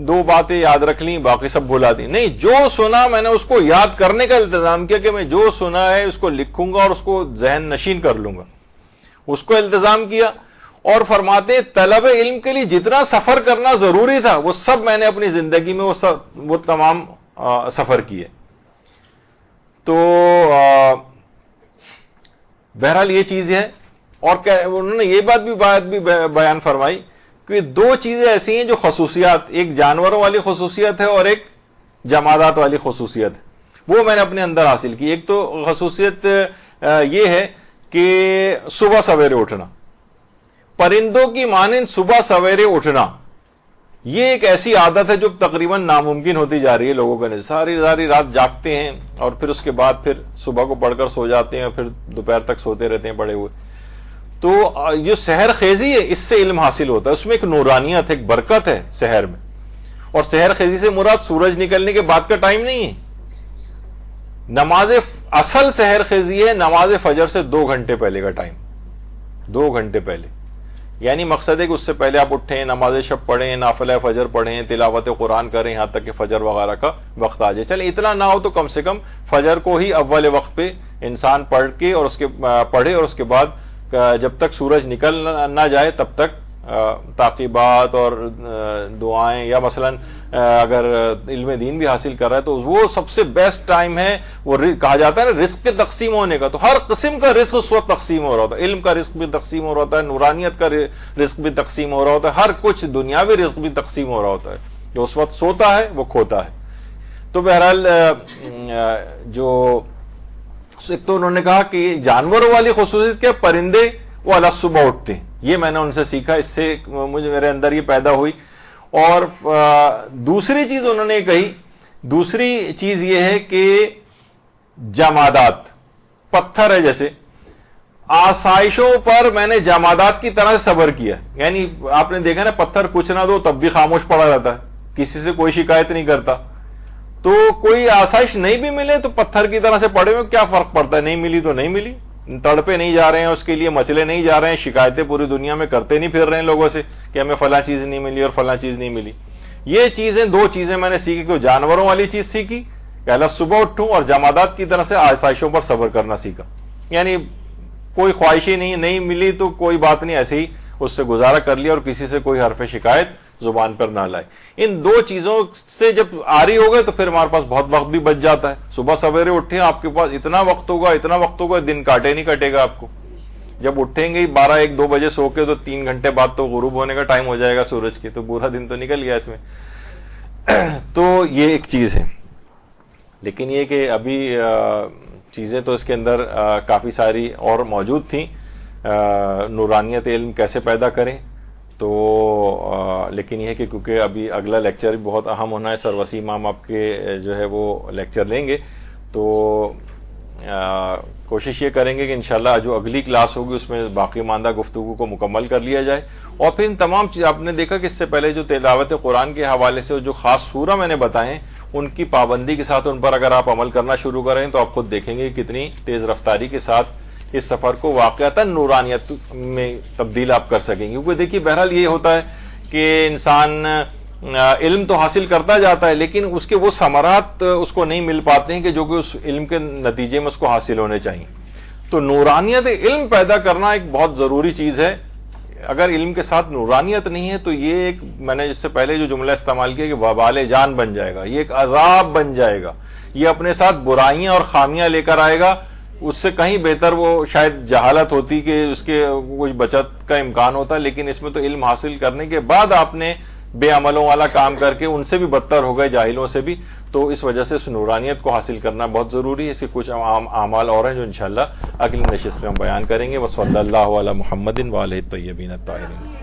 2 باتیں یاد رکھ لیں باقی سب بھلا دی، نہیں، جو سنا میں نے اس کو یاد کرنے کا التزام کیا کہ میں جو سنا ہے اس کو لکھوں گا اور اس کو ذہن نشین کر لوں گا، اس کو التزام کیا۔ اور فرماتے ہیں طلب علم کے لیے جتنا سفر کرنا ضروری تھا وہ سب میں نے اپنی زندگی میں وہ تمام سفر کیے۔ تو بہرحال یہ چیز ہے۔ اور انہوں نے یہ بات بھی بیان فرمائی کہ 2 چیزیں ایسی ہیں جو خصوصیات، ایک جانوروں والی خصوصیت ہے اور ایک جمادات والی خصوصیت ہے، وہ میں نے اپنے اندر حاصل کی۔ ایک تو خصوصیت یہ ہے کہ صبح سویرے اٹھنا، پرندوں کی مانند صبح سویرے اٹھنا، یہ ایک ایسی عادت ہے جو تقریباً ناممکن ہوتی جا رہی ہے لوگوں کے لیے۔ ساری رات جاگتے ہیں اور پھر اس کے بعد پھر صبح کو پڑھ کر سو جاتے ہیں اور پھر دوپہر تک سوتے رہتے ہیں پڑے ہوئے۔ تو یہ سحر خیزی ہے، اس سے علم حاصل ہوتا ہے، اس میں ایک نورانیت ہے، ایک برکت ہے سحر میں۔ اور سحر خیزی سے مراد سورج نکلنے کے بعد کا ٹائم نہیں ہے، نماز اصل سحر خیزی ہے نماز فجر سے 2 گھنٹے پہلے کا ٹائم، 2 گھنٹے پہلے، یعنی مقصد ہے کہ اس سے پہلے آپ اٹھیں، نماز شب پڑھیں، نافلہ فجر پڑھیں، تلاوت قرآن کریں، یہاں تک کہ فجر وغیرہ کا وقت آ جائے۔ چلے اتنا نہ ہو تو کم سے کم فجر کو ہی اول وقت پہ انسان پڑھ کے اور پڑھے، اور اس کے بعد جب تک سورج نکل نہ جائے تب تک تعقیبات اور دعائیں، یا مثلا اگر علم دین بھی حاصل کر رہا ہے تو وہ سب سے بیسٹ ٹائم ہے۔ وہ کہا جاتا ہے نا رزق کے تقسیم ہونے کا، تو ہر قسم کا رزق اس وقت تقسیم ہو رہا ہوتا ہے، علم کا رزق بھی تقسیم ہو رہا ہوتا ہے، نورانیت کا رزق بھی تقسیم ہو رہا ہوتا ہے، ہر کچھ دنیاوی رزق بھی تقسیم ہو رہا ہوتا ہے۔ جو اس وقت سوتا ہے وہ کھوتا ہے۔ تو بہرحال جو ایک تو انہوں نے کہا کہ جانوروں والی خصوصیت کیا، پرندے وہ الگ صبح اٹھتے ہیں، یہ میں نے ان سے سیکھا، اس سے میرے اندر یہ پیدا ہوئی۔ اور دوسری چیز انہوں نے کہی، دوسری چیز یہ ہے کہ جمادات، پتھر ہے جیسے، آسائشوں پر میں نے جمادات کی طرح صبر کیا، یعنی آپ نے دیکھا نا پتھر کچھ نہ دو تب بھی خاموش پڑا رہتا ہے، کسی سے کوئی شکایت نہیں کرتا۔ تو کوئی آسائش نہیں بھی ملے تو پتھر کی طرح سے پڑے ہوئے کیا فرق پڑتا ہے، نہیں ملی تو نہیں ملی، تڑپے نہیں جا رہے ہیں اس کے لیے، مچلے نہیں جا رہے ہیں، شکایتیں پوری دنیا میں کرتے نہیں پھر رہے ہیں لوگوں سے کہ ہمیں فلاں چیز نہیں ملی اور فلاں چیز نہیں ملی۔ یہ چیزیں 2 چیزیں میں نے سیکھی، کہ جانوروں والی چیز سیکھی کہ الگ صبح اٹھوں، اور جمادات کی طرح سے آسائشوں پر صبر کرنا سیکھا، یعنی کوئی خواہشیں نہیں ملی تو کوئی بات نہیں، ایسے ہی اس سے گزارا کر لیا اور کسی سے کوئی حرف شکایت زبان پر نہ لائے۔ ان 2 چیزوں سے جب آری ہو گئے تو پھر ہمارے پاس بہت وقت بھی بچ جاتا ہے۔ صبح سویرے اٹھیں، آپ کے پاس اتنا وقت ہوگا دن کاٹے نہیں کٹے گا آپ کو۔ جب اٹھیں گے 12-1-2 بجے سو کے تو 3 گھنٹے بعد تو غروب ہونے کا ٹائم ہو جائے گا سورج کے، تو پورا دن تو نکل گیا اس میں۔ تو یہ ایک چیز ہے، لیکن یہ کہ ابھی چیزیں تو اس کے اندر کافی ساری اور موجود تھیں، نورانیت علم کیسے پیدا کریں۔ تو لیکن یہ ہے کہ کیونکہ ابھی اگلا لیکچر بھی بہت اہم ہونا ہے، سر وسیم امام آپ کے جو ہے وہ لیکچر لیں گے، تو کوشش یہ کریں گے کہ انشاءاللہ جو اگلی کلاس ہوگی اس میں باقی ماندہ گفتگو کو مکمل کر لیا جائے۔ اور پھر ان تمام چیز آپ نے دیکھا کہ اس سے پہلے جو تلاوت قرآن کے حوالے سے جو خاص سورہ میں نے بتائے ہیں، ان کی پابندی کے ساتھ ان پر اگر آپ عمل کرنا شروع کریں تو آپ خود دیکھیں گے کتنی تیز رفتاری کے ساتھ اس سفر کو واقعتاً نورانیت میں تبدیل آپ کر سکیں گے۔ کیونکہ دیکھیے بہرحال یہ ہوتا ہے کہ انسان علم تو حاصل کرتا جاتا ہے، لیکن اس کے وہ ثمرات اس کو نہیں مل پاتے ہیں کہ جو کہ اس علم کے نتیجے میں اس کو حاصل ہونے چاہیے۔ تو نورانیت علم پیدا کرنا ایک بہت ضروری چیز ہے۔ اگر علم کے ساتھ نورانیت نہیں ہے تو یہ ایک، میں نے اس سے پہلے جو جملہ استعمال کیا کہ وبال جان بن جائے گا، یہ ایک عذاب بن جائے گا، یہ اپنے ساتھ برائیاں اور خامیاں لے کر آئے گا اس سے کہیں بہتر وہ شاید جہالت ہوتی کہ اس کے کچھ بچت کا امکان ہوتا، لیکن اس میں تو علم حاصل کرنے کے بعد آپ نے بے عملوں والا کام کر کے ان سے بھی بدتر ہو گئے، جاہلوں سے بھی. تو اس وجہ سے اس نورانیت کو حاصل کرنا بہت ضروری ہے. اس کے کچھ اعمال اور ہیں جو انشاءاللہ اگلی نشست میں ہم بیان کریں گے. وصلی اللہ علی محمد وآلہ الطیبین الطاہرین.